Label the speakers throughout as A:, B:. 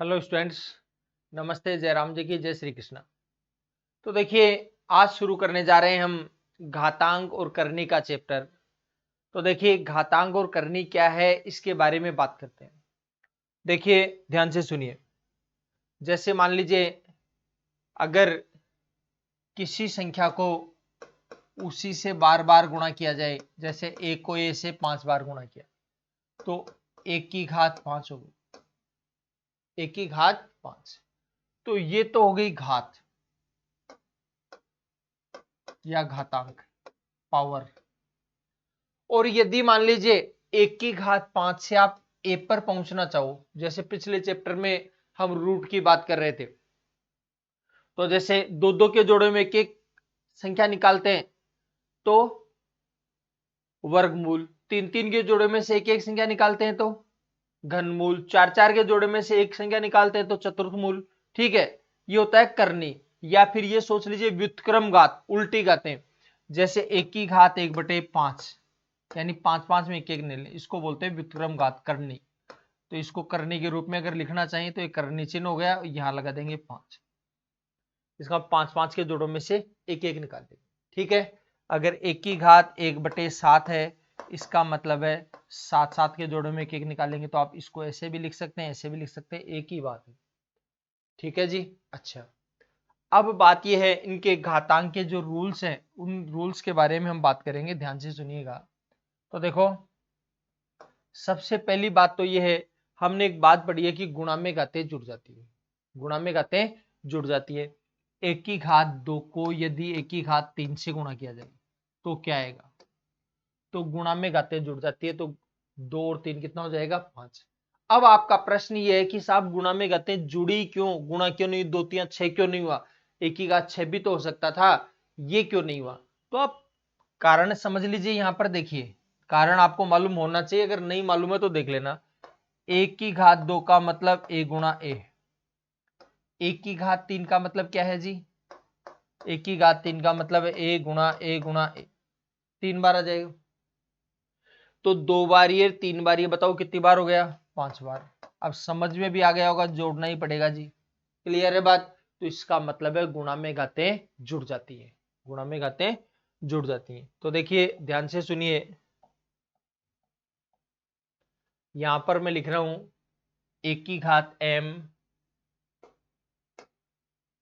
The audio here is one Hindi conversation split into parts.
A: हेलो स्टूडेंट्स, नमस्ते। जयराम जी की जय श्री कृष्णा। तो देखिए, आज शुरू करने जा रहे हैं हम घातांक और करनी का चैप्टर। तो देखिए, घातांक और करनी क्या है इसके बारे में बात करते हैं। देखिए, ध्यान से सुनिए। जैसे मान लीजिए, अगर किसी संख्या को उसी से बार बार गुणा किया जाए, जैसे एक को ए से 5 बार गुणा किया तो एक की घात 5 होगी। एक की घात 5, तो ये तो हो गई घात या घातांक, पावर। और यदि मान लीजिए एक की घात 5 से आप ए पर पहुंचना चाहो, जैसे पिछले चैप्टर में हम रूट की बात कर रहे थे, तो जैसे दो दो के जोड़े में एक एक संख्या निकालते हैं तो वर्गमूल, तीन तीन के जोड़े में से एक एक संख्या निकालते हैं तो घनमूल, चार चार के जोड़े में से एक संख्या निकालते हैं तो चतुर्थमूल। ठीक है, ये होता है करनी। या फिर ये सोच लीजिए व्युत्क्रम घात, उल्टी घातें, जैसे एक की घात 1/5, यानी 5 5 में एक एक ले लें, इसको बोलते हैं व्युत्क्रम घात, करनी। तो इसको करनी के रूप में अगर लिखना चाहिए तो एक करनी चिन्ह हो गया, यहां लगा देंगे 5। इसका 5 5 के जोड़ों में से एक एक निकाल देंगे। ठीक है, अगर एक की घात 1/7 है, इसका मतलब है 7 7 के जोड़ों में एक एक निकालेंगे, तो आप इसको ऐसे भी लिख सकते हैं, ऐसे भी लिख सकते हैं, एक ही बात है। ठीक है जी। अच्छा, अब बात यह है, इनके घातांक के जो रूल्स हैं उन रूल्स के बारे में हम बात करेंगे, ध्यान से सुनिएगा। तो देखो, सबसे पहली बात तो यह है, हमने एक बात पढ़ी है कि गुणा में घातें जुड़ जाती है। गुणा में घातें जुड़ जाती है। एक की घात 2 को यदि एक की घात 3 से गुणा किया जाए तो क्या आएगा? तो गुणा में घातें जुड़ जाती है, तो 2 और 3 कितना हो जाएगा? 5। अब आपका प्रश्न ये है कि साहब गुणा में घातें जुड़ी क्यों, गुणा क्यों नहीं, 2 3 6 क्यों नहीं हुआ? एक की घात 6 भी तो हो सकता था, ये क्यों नहीं हुआ? तो आप कारण समझ लीजिए। यहां पर देखिए, कारण आपको मालूम होना चाहिए, अगर नहीं मालूम है तो देख लेना। एक की घात 2 का मतलब ए गुणा ए। एक की घात 3 का मतलब क्या है जी? एक की घात 3 का मतलब है ए गुणा ए गुणा ए, 3 बार आ जाएगा। तो 2 बार ये, 3 बार ये, बताओ कितनी बार हो गया? 5 बार। अब समझ में भी आ गया होगा, जोड़ना ही पड़ेगा जी। क्लियर है बात? तो इसका मतलब है गुणा में घातें जुड़ जाती है, गुणा में घातें जुड़ जाती हैं। तो देखिए, ध्यान से सुनिए, यहां पर मैं लिख रहा हूं एक की घात m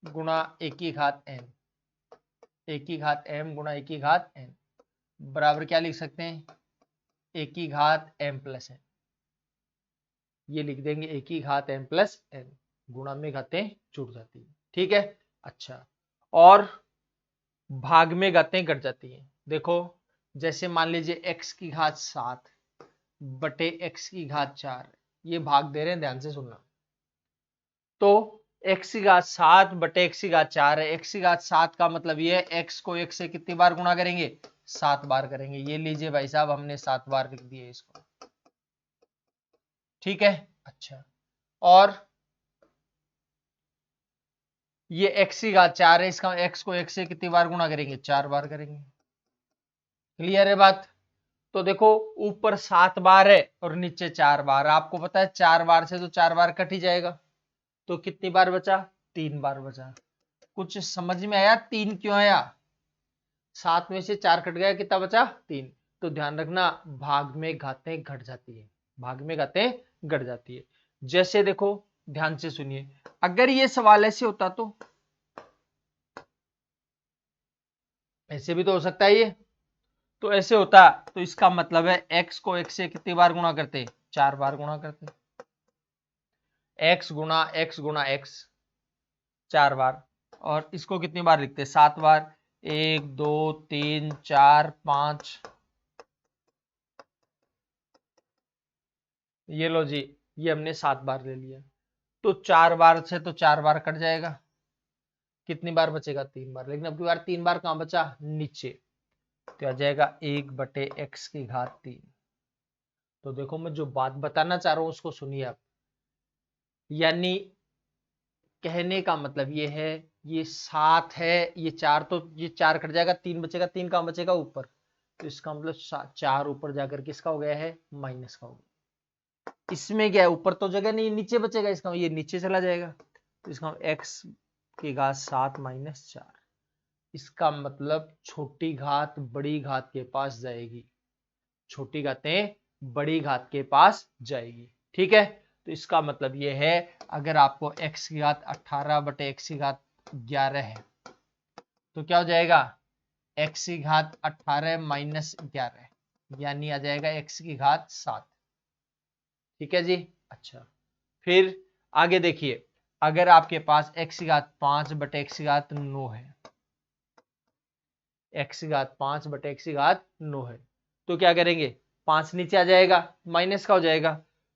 A: गुणा एक की घात n, एक की घात m गुणा एक की घात n बराबर क्या लिख सकते हैं? एक की घात m प्लस n। ये लिख देंगे एक की घात m प्लस n। गुणा में घातें जुड़ जाती है। ठीक है। अच्छा, और भाग में घातें घट जाती हैं। देखो, जैसे मान लीजिए x की घात 7 बटे x की घात 4, ये भाग दे रहे हैं, ध्यान से सुनना। तो x की घात 7 बटे x की घात 4 है। x की घात 7 का मतलब ये है x को x से कितनी बार गुणा करेंगे? 7 बार करेंगे। ये लीजिए भाई साहब, हमने 7 बार लिख दिए इसको। ठीक है। अच्छा, और ये x की घात 4 है, इसका x को x से कितनी बार गुणा करेंगे? 4 बार करेंगे। क्लियर है बात? तो देखो, ऊपर 7 बार है और नीचे 4 बार। आपको पता है 4 बार से तो 4 बार कट ही जाएगा, तो कितनी बार बचा? 3 बार बचा। कुछ समझ में आया 3 क्यों आया? 7 में से 4 कट गया, कितना बचा? 3। तो ध्यान रखना, भाग में घातें घट जाती है, भाग में घातें घट जाती है। जैसे देखो, ध्यान से सुनिए, अगर ये सवाल ऐसे होता तो ऐसे भी तो हो सकता है ये। तो ऐसे होता तो इसका मतलब है x को x से कितनी बार गुणा करते? 4 बार गुणा करते। x गुणा x 4 बार, और इसको कितनी बार लिखते? 7 बार। 1 2 3 4 5, ये लो जी, ये हमने 7 बार ले लिया। तो 4 बार से तो 4 बार कट जाएगा, कितनी बार बचेगा? 3 बार। लेकिन अब की बार 3 बार कहां बचा? नीचे। तो आ जाएगा 1/x की घात 3। तो देखो, मैं जो बात बताना चाह रहा हूं उसको सुनिए आप। यानी कहने का मतलब ये है, ये 7 है, ये 4, तो ये 4 कट जाएगा, 3 बचेगा। 3 कहां बचेगा? ऊपर। तो इसका मतलब 4 ऊपर जाकर किसका हो गया है? माइनस का हो गया। इसमें क्या है, ऊपर तो जगह नहीं, नीचे बचेगा, इसका ये नीचे चला जाएगा, तो इसका x की घात 7 माइनस 4। इसका मतलब छोटी घात बड़ी घात के पास जाएगी, छोटी घातें बड़ी घात के पास जाएगी। ठीक है, तो इसका मतलब ये है, अगर आपको x की घात 18 बटे x की घात 11 है तो क्या हो जाएगा, x की घात 18 माइनस 11, यानी आ जाएगा x की घात 7। ठीक है जी। अच्छा, फिर आगे देखिए, अगर आपके पास x की घात 5 बटे x की घात 9 है, x की घात 5 बटे x की घात 9 है, तो क्या करेंगे, 5 नीचे आ जाएगा, माइनस का हो जाएगा,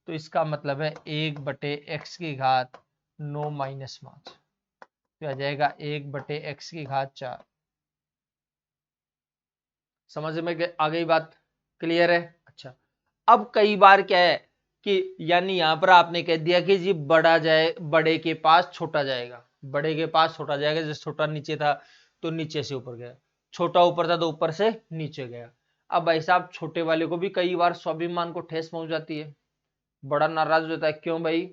A: तो इसका मतलब है 1 बटे x की घात 9 माइनस 5, तो आ जाएगा 1 बटे x की घात 4। समझ में आ गई बात, क्लियर है। अच्छा, अब कई बार क्या है कि यानी यहां पर आपने कह दिया कि जी बड़ा जाए, बड़े के पास छोटा जाएगा, बड़े के पास छोटा जाएगा, जैसे छोटा नीचे था तो नीचे से ऊपर गया, छोटा ऊपर था तो ऊपर से नीचे गया। अब भाई साहब छोटे वाले को भी कई बार स्वाभिमान को ठेस पहुंच जाती है, बड़ा नाराज हो जाता है, क्यों भाई,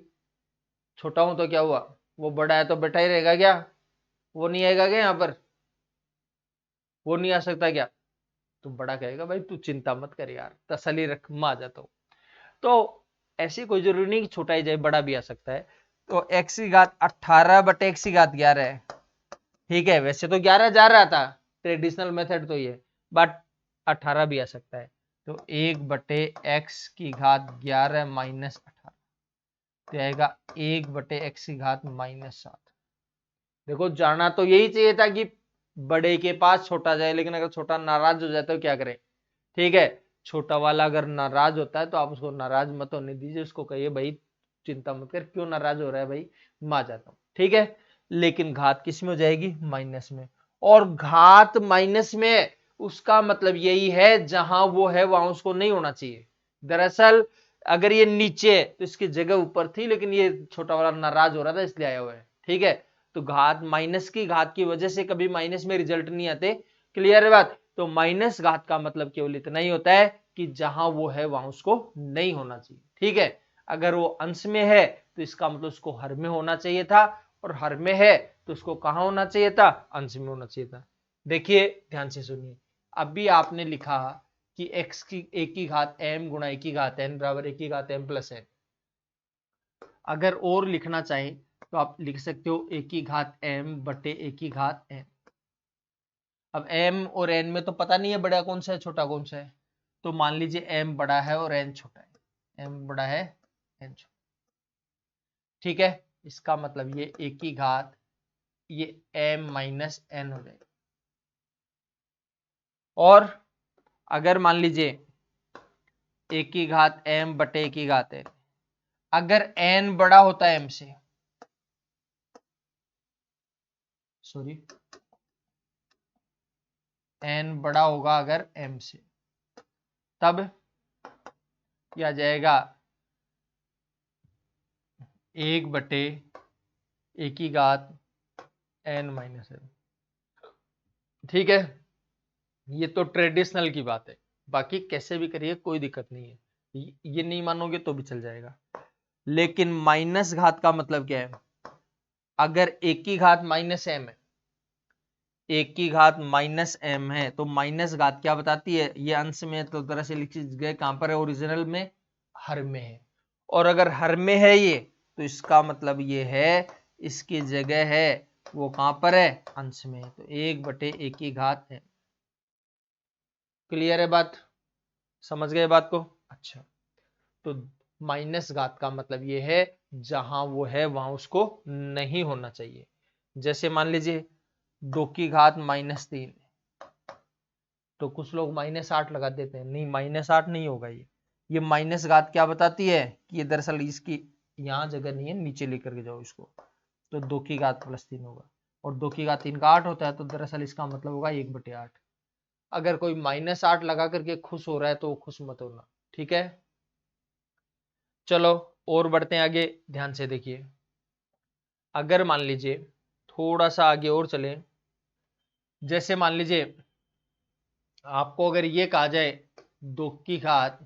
A: छोटा हूं तो क्या हुआ, वो बड़ा है तो बेटा ही रहेगा क्या, वो नहीं आएगा क्या यहाँ पर, वो नहीं आ सकता क्या, तो बड़ा कहेगा भाई तू चिंता मत कर यार, तसल्ली रख, मैं आ जाता हूं। तो ऐसी कोई जरूरी नहीं कि छोटा ही जाए, बड़ा भी आ सकता है। तो x की घात 18 बटे x की घात 11 है, ठीक है, वैसे तो 11 जा रहा था, ट्रेडिशनल मेथड तो ये, बट 18 भी आ सकता है, तो 1 बटे x की घात 11 माइनस 18, तो आएगा 1 बटे x की घात माइनस 7। देखो जाना तो यही चाहिए था कि बड़े के पास छोटा जाए, लेकिन अगर छोटा नाराज हो जाए तो क्या करें, ठीक है, छोटा वाला अगर नाराज होता है तो आप उसको नाराज मत होने दीजिए, उसको कहिए भाई चिंता मत कर, क्यों नाराज हो रहा है भाई, मैं आ जाता हूं। ठीक है, लेकिन घात किस में हो जाएगी, माइनस में, और घात माइनस में उसका मतलब यही है जहां वो है वहां उसको नहीं होना चाहिए। दरअसल अगर ये नीचे है तो इसकी जगह ऊपर थी, लेकिन ये छोटा वाला नाराज हो रहा था इसलिए आया हुआ है। ठीक है, तो घात माइनस की घात की वजह से कभी माइनस में रिजल्ट नहीं आते, क्लियर है बात। तो माइनस घात का मतलब केवल इतना ही होता है कि जहां वो है वहां उसको नहीं होना चाहिए। ठीक है, अगर वो अंश में है तो इसका मतलब उसको हर में होना चाहिए था, और हर में है तो उसको कहां होना चाहिए था, अंश में होना चाहिए था। देखिए ध्यान से सुनिए, अभी आपने लिखा कि x की a की घात m गुणा a की घात n बराबर a की घात m प्लस n। अगर और लिखना चाहें तो आप लिख सकते हो a की घात m बटे a की घात n। अब m और n में तो पता नहीं है बड़ा कौन सा है छोटा कौन सा है, तो मान लीजिए m बड़ा है और n छोटा है, m बड़ा है n छोटा, ठीक है, इसका मतलब ये a की घात ये m माइनस n हो जाएगा। और अगर मान लीजिए a की घात m बटे a की घात n, अगर n बड़ा होता है m से, सॉरी n बड़ा होगा अगर m से, तब क्या जाएगा 1 बटे a की घात n माइनस n। ठीक है, ये तो ट्रेडिशनल की बात है, बाकी कैसे भी करिए कोई दिक्कत नहीं है, ये नहीं मानोगे तो भी चल जाएगा। लेकिन माइनस घात का मतलब क्या है, अगर एक की घात माइनस एम है, एक की घात माइनस एम है, तो माइनस घात क्या बताती है, ये अंश में तो तरह से लिखी गए, कहां पर है, ओरिजिनल में हर में है, और अगर हर में है ये तो इसका मतलब ये है इसकी जगह है वो कहां पर है, अंश में है, तो 1 बटे एक की घात है। क्लियर है बात, समझ गए बात को। अच्छा, तो माइनस घात का मतलब ये है जहां वो है वहां उसको नहीं होना चाहिए। जैसे मान लीजिए 2 की घात माइनस 3, तो कुछ लोग माइनस 8 लगा देते हैं, नहीं माइनस 8 नहीं होगा, ये माइनस घात क्या बताती है कि ये दरअसल इसकी यहां जगह नहीं है, नीचे लेकर के जाओ इसको, तो 2 की घात प्लस 3 होगा, और 2 की घात 3 का 8 होता है, तो दरअसल इसका मतलब होगा 1 बटे 8। अगर कोई माइनस 8 लगा करके खुश हो रहा है तो खुश मत होना, ठीक है। चलो और बढ़ते हैं आगे, ध्यान से देखिए, अगर मान लीजिए थोड़ा सा आगे और चले, जैसे मान लीजिए आपको अगर ये कहा जाए 2 की घात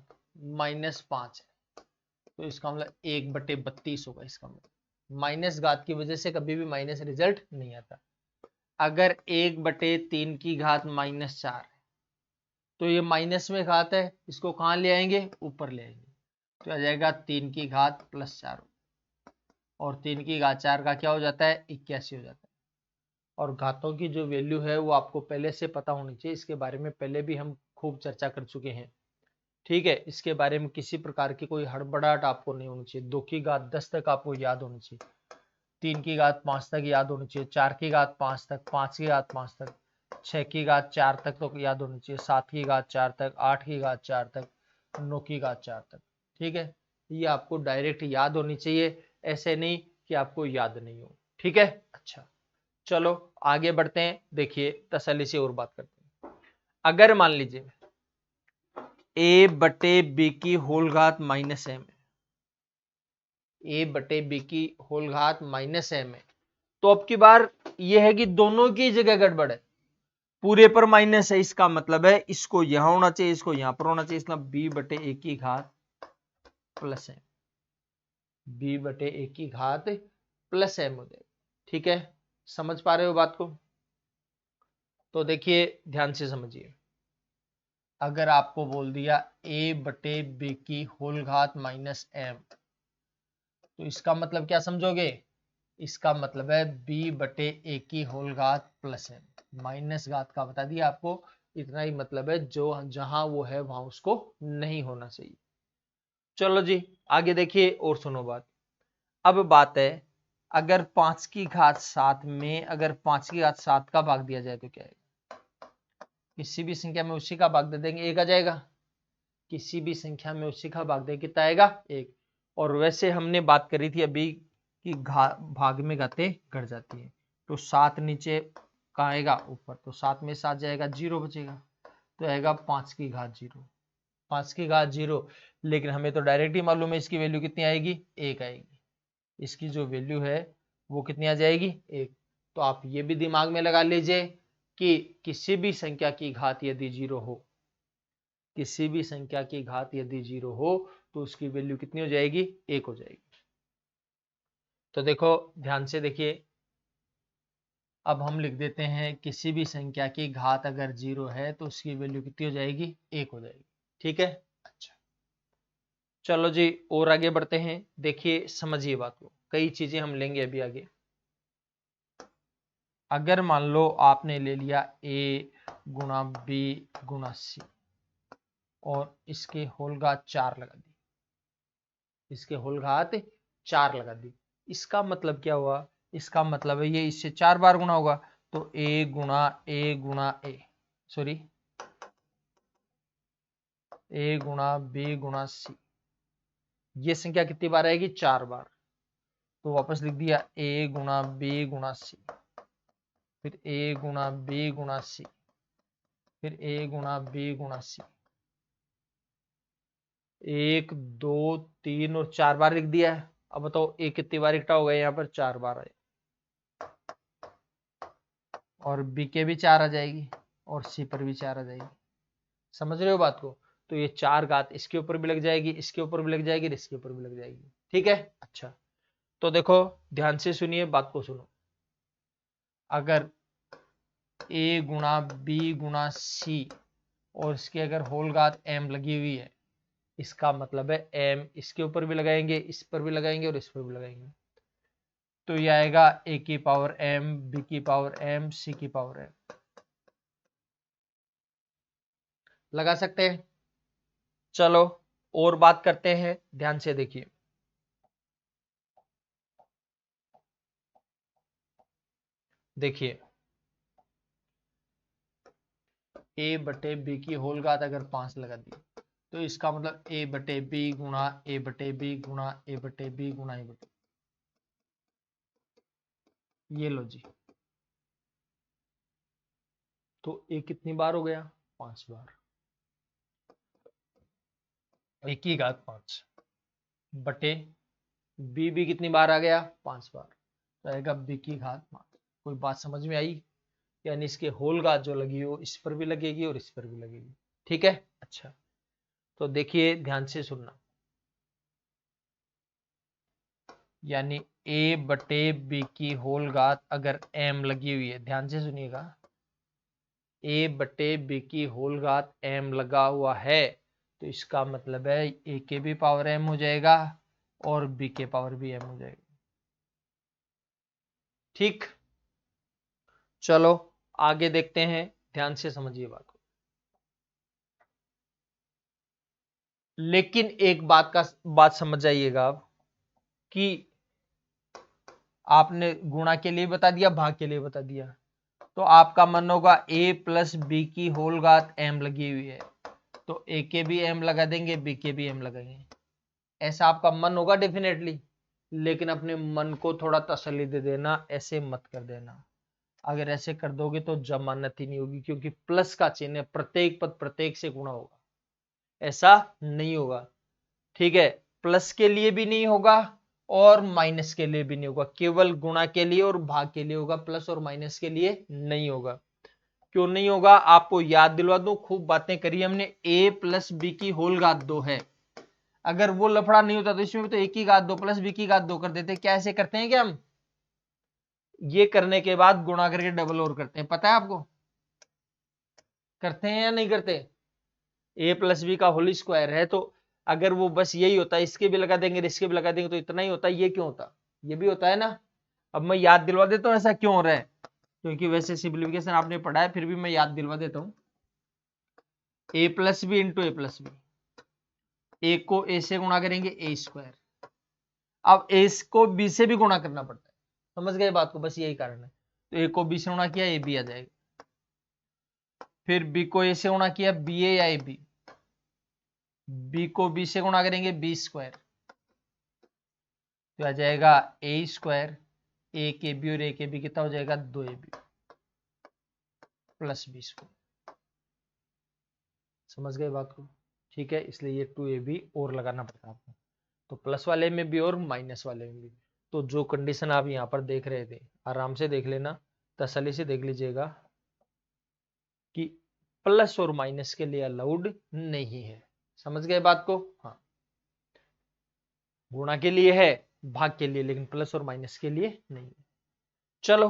A: माइनस 5 है, तो इसका मतलब 1/32 होगा। इसका मतलब माइनस घात की वजह से कभी भी माइनस रिजल्ट नहीं आता। अगर 1/3 की घात -4 है तो ये माइनस में घात है, इसको कहां ले आएंगे, ऊपर ले आएंगे, तो आ जाएगा 3 की घात +4, और 3 की घात 4 का क्या हो जाता है, 81 हो जाता है। और घातों की जो वैल्यू है वो आपको पहले से पता होनी चाहिए, इसके बारे में पहले भी हम खूब चर्चा कर चुके हैं। ठीक है, इसके बारे में किसी प्रकार की कोई हड़बड़ाहट आपको नहीं होनी चाहिए। 2 की घात 10 तक आपको याद होनी चाहिए, 3 की घात 5 तक याद होनी चाहिए, 4 की घात 5 तक, 5 की घात 5 तक, 6 की घात 4 तक तो याद होनी चाहिए, 7 की घात 4 तक, 8 की घात 4 तक, 9 की घात 4 तक। ठीक है, ये आपको डायरेक्ट याद होनी चाहिए, ऐसे नहीं कि आपको याद नहीं हो। ठीक है, अच्छा चलो आगे बढ़ते हैं। देखिए तसल्ली से और बात करते हैं। अगर मान लीजिए a/b की होल घात -m है, a/b की होल घात -m है, तो अब की बार यह है कि दोनों की जगह गड़बड़ है, पूरे पर माइनस है, इसका मतलब है इसको यहां होना चाहिए, इसको यहां पर होना चाहिए, इसका b/a की घात +m, b/a की घात +m हो जाएगा। ठीक है, समझ पा रहे हो बात को? तो देखिए ध्यान से समझिए, अगर आपको बोल दिया a/b की होल घात -m, तो इसका मतलब क्या समझोगे, इसका मतलब है b/a की होल घात +m, माइनस घात का बता दिया आपको, इतना ही मतलब है, जो जहां वो है वहां उसको नहीं होना चाहिए। चलो जी आगे देखिए और सुनो बात। अब बात है, अगर 5 की घात 7 में अगर 5 की घात 7 का भाग दिया जाए तो क्या है, किसी भी संख्या में उसी का भाग दे देंगे, एक आ जाएगा, किसी भी संख्या में उसी का भाग दे कितना आएगा, एक। और वैसे हमने बात करी थी अभी कि भाग में घातें घट जाती है, तो 7 नीचे कहाँ आएगा, ऊपर, तो 7 में 7 जाएगा, 0 बचेगा, तो आएगा 5 की घात 0, 5 की घात 0। लेकिन हमें तो डायरेक्ट ही मालूम है इसकी वैल्यू कितनी आएगी, 1 आएगी, इसकी जो वैल्यू है वो कितनी आ जाएगी, 1। तो आप ये भी दिमाग में लगा लीजिए कि किसी भी संख्या की घात यदि 0 हो, किसी भी संख्या की घात यदि 0 हो तो उसकी वैल्यू कितनी हो जाएगी, 1 हो जाएगी। तो देखो ध्यान से देखिए, अब हम लिख देते हैं किसी भी संख्या की घात अगर 0 है तो उसकी वैल्यू कितनी हो जाएगी, 1 हो जाएगी। ठीक है, अच्छा चलो जी और आगे बढ़ते हैं। देखिए समझिए बात को, कई चीजें हम लेंगे अभी आगे। अगर मान लो आपने ले लिया a गुणा b गुणा c और इसके होल घात 4 लगा दी, इसके होल घात 4 लगा दी, इसका मतलब क्या हुआ, इसका मतलब है ये इससे 4 बार गुणा होगा, तो a गुणा a सॉरी a गुणा b गुणा c, ये संख्या कितनी बार आएगी, 4 बार, तो वापस लिख दिया a गुणा b गुणा c, फिर a गुणा b गुणा c, फिर a गुणा b गुणा c, 1 2 3 और 4 बार लिख दिया है। अब बताओ a कितनी बार इकट्ठा हो गया, यहाँ पर 4 बार आए, और b के भी 4 आ जाएगी और c पर भी 4 आ जाएगी। समझ रहे हो बात को? तो ये 4 घात इसके ऊपर भी लग जाएगी, इसके ऊपर भी लग जाएगी, इसके ऊपर भी लग जाएगी। ठीक है, अच्छा तो देखो ध्यान से सुनिए, बात को सुनो। अगर a गुणा b गुणा c और इसके अगर होल घात m लगी हुई है, इसका मतलब है m इसके ऊपर भी लगाएंगे, इस पर भी लगाएंगे और इस पर भी लगाएंगे, तो ये आएगा a की पावर m, b की पावर m, c की पावर m। लगा सकते हैं? चलो और बात करते हैं, ध्यान से देखिए। देखिए a/b की होल घात अगर 5 लगा दी, तो इसका मतलब a/b गुणा a/b गुणा a/b गुणा a/b, ये लो जी, तो a कितनी बार हो गया, 5 बार, a की घात 5 बटे b भी कितनी बार आ गया, 5 बार, तो आएगा b की घात 5। कोई बात समझ में आई? यानी इसके होल घात जो लगी हो इस पर भी लगेगी और इस पर भी लगेगी। ठीक है, अच्छा तो देखिए ध्यान से सुनना। यानी a बटे b की होल घात अगर m लगी हुई है, ध्यान से सुनिएगा, a बटे b की होल घात m लगा हुआ है तो इसका मतलब है a के भी पावर m हो जाएगा और b के पावर भी m हो जाएगा। ठीक, चलो आगे देखते हैं, ध्यान से समझिए बात को। लेकिन एक बात समझ जाइएगा आप कि आपने गुणा के लिए बता दिया, भाग के लिए बता दिया, तो आपका मन होगा a प्लस बी की होल घात m लगी हुई है तो a के भी m लगा देंगे, b के भी m लगाएंगे, ऐसा आपका मन होगा डेफिनेटली। लेकिन अपने मन को थोड़ा तसल्ली दे देना, ऐसे मत कर देना। अगर ऐसे कर दोगे तो जमानत ही नहीं होगी, क्योंकि प्लस का चिन्ह है, प्रत्येक पद प्रत्येक से गुणा होगा, ऐसा नहीं होगा। ठीक है, प्लस के लिए भी नहीं होगा और माइनस के लिए भी नहीं होगा, केवल गुणा के लिए और भाग के लिए होगा, प्लस और माइनस के लिए नहीं होगा। क्यों नहीं होगा, आपको याद दिलवा दूं, खूब बातें करी हमने, a प्लस बी की होल घात 2 है। अगर वो लफड़ा नहीं होता तो इसमें भी तो a की घात 2 प्लस बी की घात 2 कर देते। क्या ऐसे करते हैं क्या हम? ये करने के बाद गुणा करके डबल और करते हैं, पता है आपको? करते हैं या नहीं करते? a प्लस बी का होल स्क्वायर है तो अगर वो बस यही होता है, इसके भी लगा देंगे इसके भी लगा देंगे तो इतना ही होता है, ये क्यों होता? ये भी होता है ना। अब मैं याद दिलवा देता हूं ऐसा क्यों हो रहा है, क्योंकि वैसे सिंप्लीफिकेशन आपने पढ़ा है, फिर भी मैं याद दिलवा देता हूं। a plus B into A plus B, A को ए से गुणा करेंगे ए स्क्वायर, अब ए को बी से भी गुणा करना पड़ता है, समझ गए बात को? बस यही कारण है। तो ए को बी से गुणा किया, ए बी आ जाएगा, फिर बी को ए से गुणा किया, बी ए या ए बी, बी को बी से गुणा करेंगे बी स्क्वायर, तो आ जाएगा ए स्क्वायर, ए के बी और ए के बी कितना हो जाएगा 2ab प्लस बी स्क्वायर। समझ गए बात को? ठीक है, इसलिए ये 2ab और लगाना पड़ता है आपको, तो प्लस वाले में भी और माइनस वाले में भी। तो जो कंडीशन आप यहाँ पर देख रहे थे, आराम से देख लेना, तसल्ली से देख लीजिएगा कि प्लस और माइनस के लिए अलाउड नहीं है। समझ गए बात को? हाँ, गुणा के लिए है, भाग के लिए, लेकिन प्लस और माइनस के लिए नहीं है। चलो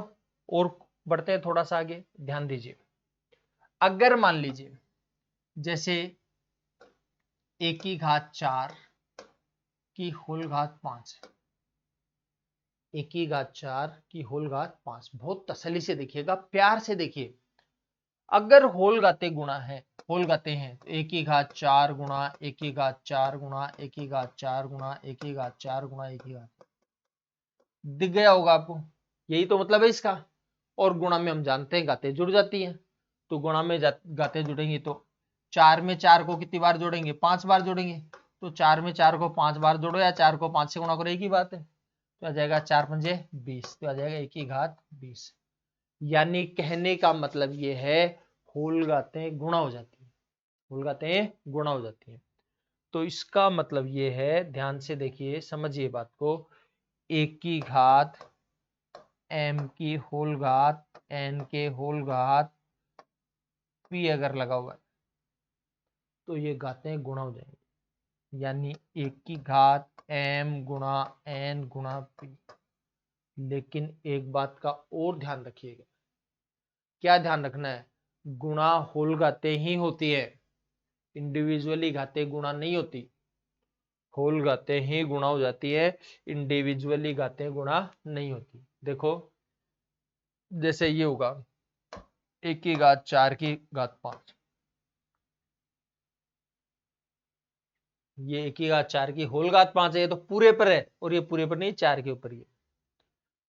A: और बढ़ते हैं थोड़ा सा आगे, ध्यान दीजिए। अगर मान लीजिए जैसे a की घात 4 की होल घात 5, a की घात 4 की होल घात 5, बहुत तसल्ली से देखिएगा, प्यार से देखिए। अगर होल घातें गुणा है, होल घातें हैं तो a की घात 4 गुणा a की घात 4 गुणा a की घात 4 गुणा a की घात 4 गुणा a की घात, दिख गया होगा आपको, यही तो मतलब है इसका। और गुणा में हम जानते हैं गाते जुड़ जाती हैं, तो गुणा में गाते जुड़ेंगे तो 4 में 4 को कितनी बार जोड़ेंगे? 5 बार जोड़ेंगे, तो 4 में 4 को 5 बार जोड़ो या 4 को 5 से गुणा करो, एक ही बात है, तो आ जाएगा 4 पंजे 20, तो आ जाएगा a की घात 20। यानी कहने का मतलब ये है, होल गातें गुणा हो जाती है, होल गातें गुणा हो जाती है। तो इसका मतलब ये है, ध्यान से देखिए, समझिए बात को, a की घात m की होल घात n के होल घात p अगर लगा हुआ है तो ये घातें गुणा हो जाएंगी, यानी एक की घात m गुणा n गुणा p। लेकिन एक बात का और ध्यान रखिएगा, क्या ध्यान रखना है? गुणा होल घातें ही होती है, इंडिविजुअली घातें गुणा नहीं होती। होल घातें ही गुणा हो जाती है, इंडिविजुअली घातें गुणा नहीं होती। देखो जैसे ये होगा एक की घात 4 की घात 5, ये एक की घात 4 की होल घात 5 है, ये तो पूरे पर है, और ये पूरे पर नहीं, 4 के ऊपर ही है,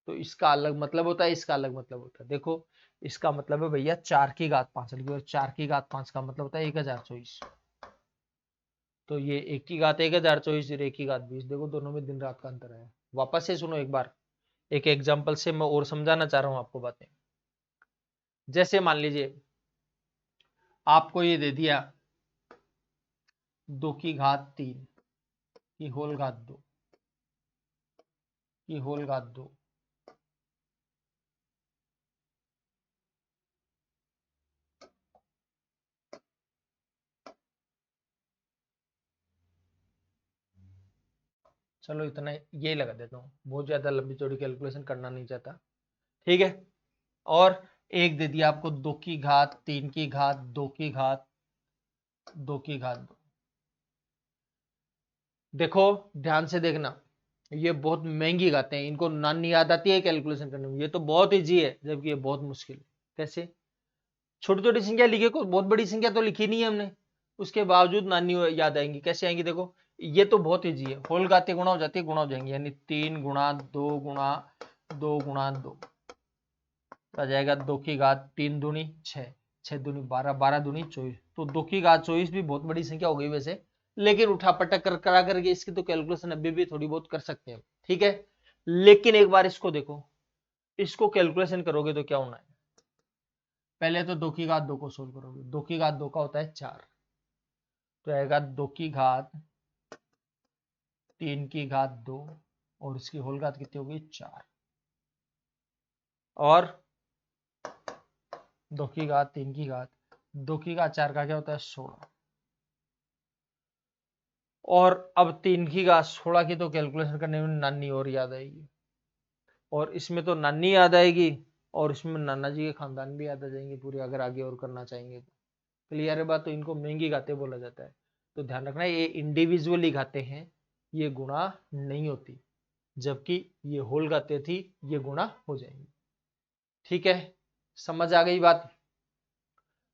A: तो इसका अलग मतलब होता है, इसका अलग मतलब होता है। देखो इसका मतलब है भैया 4 की घात 5 लिखी, और 4 की घात 5 का मतलब होता है 1024, तो ये एक की घात 1024 और एक की घात 20, देखो दोनों में दिन रात का अंतर है। वापस से सुनो एक बार, एक एग्जाम्पल से मैं और समझाना चाह रहा हूं आपको बातें। जैसे मान लीजिए आपको ये दे दिया 2 की घात 3 की होल घात 2 की होल घात 2, चलो इतना ये लगा देता हूँ, बहुत ज्यादा लंबी चौड़ी कैलकुलेशन करना नहीं चाहता। ठीक है, और एक दे दिया आपको 2 की घात 3 की घात 2 की घात 2 की घात 2। देखो ध्यान से देखना, ये बहुत महंगी घातें हैं, इनको नानी याद आती है कैलकुलेशन करने में। ये तो बहुत इजी है, जबकि ये बहुत मुश्किल है। कैसे? छोटी छोटी संख्या लिखे को, बहुत बड़ी संख्या तो लिखी नहीं है हमने, उसके बावजूद नानी याद आएंगी। कैसे आएंगी? देखो ये तो बहुत इजी है, होल घाते गुणा हो जाती है, गुणा हो जाएंगे, यानी 3 गुणा 2 गुणा 2 गुणा 2 आ जाएगा 2 की घात 3 दूनी 6, 6 दूनी 12, 12 दूनी 24। तो 2 की घात 24 भी बहुत बड़ी संख्या हो गई वैसे, लेकिन उठा पटक कर करा करके इसकी तो कैलकुलेशन अभी भी थोड़ी बहुत कर सकते हैं। ठीक है, लेकिन एक बार इसको देखो, इसको कैलकुलेशन करोगे तो क्या होना है? पहले तो 2 की घात 2 को सोल्व करोगे, 2 की घात 2 का होता है 4, तो आएगा 2 की घात 3 की घात 2, और इसकी होल घात कितनी होगी? 4, और 2 की घात 3 की घात 2 की घात 4 का क्या होता है? 16। और अब 3 की घात 16 की तो कैलकुलेशन करने में नानी और याद आएगी, और इसमें तो नानी याद आएगी, और इसमें नाना जी के खानदान भी याद आ जाएंगे पूरे, अगर आगे और करना चाहेंगे तो। क्लियर है बात? तो इनको महंगी घातें बोला जाता है। तो ध्यान रखना, ये इंडिविजुअली घातें हैं, ये गुणा नहीं होती, जबकि ये होल घातें थी, ये गुणा हो जाएंगी। ठीक है, समझ आ गई बात?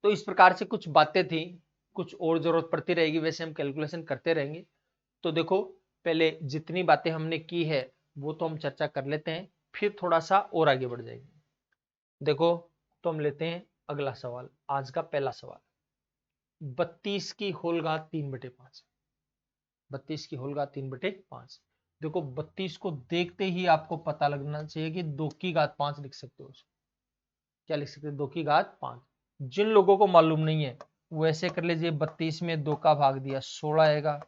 A: तो इस प्रकार से कुछ बातें थी, कुछ और जरूरत पड़ती रहेगी, वैसे हम कैलकुलेशन करते रहेंगे। तो देखो पहले जितनी बातें हमने की है वो तो हम चर्चा कर लेते हैं, फिर थोड़ा सा और आगे बढ़ जाएंगे। देखो, तो हम लेते हैं अगला सवाल, आज का पहला सवाल। 32 की होल घात 3/5, 32 की होल घात 3/5। देखो 32 को देखते ही आपको पता लगना चाहिए कि 2 की घात 5 लिख सकते हो। क्या लिख सकते हैं? 2 की घात 5। जिन लोगों को मालूम नहीं है वो ऐसे कर लीजिए, 32 में 2 का भाग दिया 16 आएगा,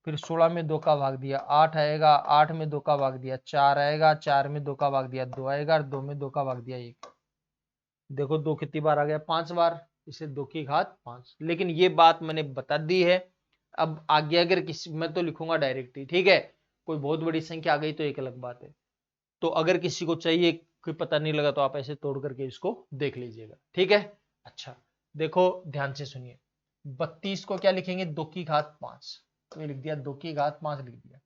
A: फिर 16 में 2 का भाग दिया 8 आएगा, 8 में 2 का भाग दिया 4 आएगा, 4 में 2 का भाग दिया 2 आएगा, और 2 में 2 का भाग दिया 1। देखो 2 कितनी बार आ गया? 5 बार, इसे 2 की घात 5। लेकिन ये बात मैंने बता दी है, अब आगे अगर किसी, मैं तो लिखूंगा डायरेक्ट ही, ठीक है, कोई बहुत बड़ी संख्या आ गई तो एक अलग बात है। तो अगर किसी को चाहिए कोई पता नहीं लगा तो आप ऐसे तोड़ करके इसको देख लीजिएगा। ठीक है, अच्छा देखो ध्यान से सुनिए, 32 को क्या लिखेंगे? 2 की घात 5, तो ये लिख दिया 2 की घात 5 लिख दिया,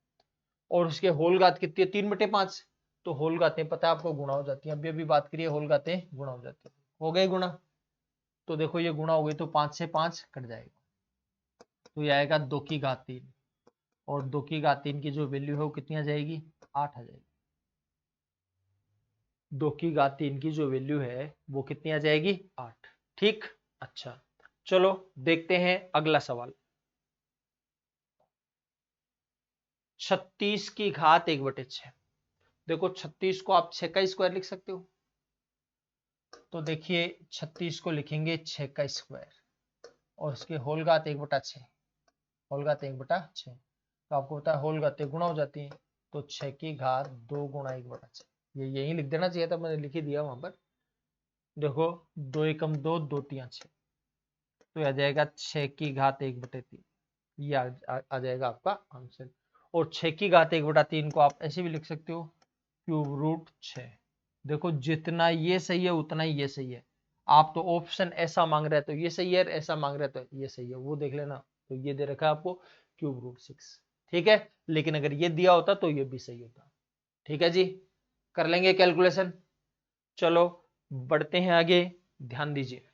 A: और उसके होल घात कितनी है? 3/5। तो होल घातें पता है आपको गुणा हो जाती है, अभी अभी बात करिए, होल घातें गुणा हो जाती है। हो गए गुणा, तो देखो ये गुणा हो गई तो 5 से 5 कट जाएगा, तो ये आएगा 2 की घात 3, और 2 की घात 3 की जो वैल्यू है वो कितनी आ जाएगी? 8 आ जाएगी। 2 की घात 3 की जो वैल्यू है वो कितनी आ जाएगी? 8। ठीक, अच्छा चलो देखते हैं अगला सवाल। 36 की घात 1/6। देखो 36 को आप 6 का स्क्वायर लिख सकते हो, तो देखिए 36 को लिखेंगे 6 का स्क्वायर, और उसके होल घात 1/6, होल घात 1/6, तो आपको पता है होल घातें गुणा हो जाती है, तो 6 की घात 2 गुणा 1/6, ये यही लिख देना चाहिए था, मैंने लिख ही दिया वहां पर। देखो 2 एकम 2, 2 तिया 6, तो आ जाएगा 6 की घात 1/3, ये आ जाएगा आपका आंसर। और 6 की घात 1/3 को आप ऐसे भी लिख सकते हो, क्यूब रूट 6। देखो जितना ये सही है उतना ही ये सही है, आप तो ऑप्शन ऐसा मांग रहे हैं तो ये सही है, ऐसा मांग रहे हैं तो ये सही है, वो देख लेना। तो ये दे रखा है आपको क्यूब रूट 6, ठीक है, लेकिन अगर ये दिया होता तो ये भी सही होता। ठीक है जी, कर लेंगे कैलकुलेशन। चलो बढ़ते हैं आगे, ध्यान दीजिए।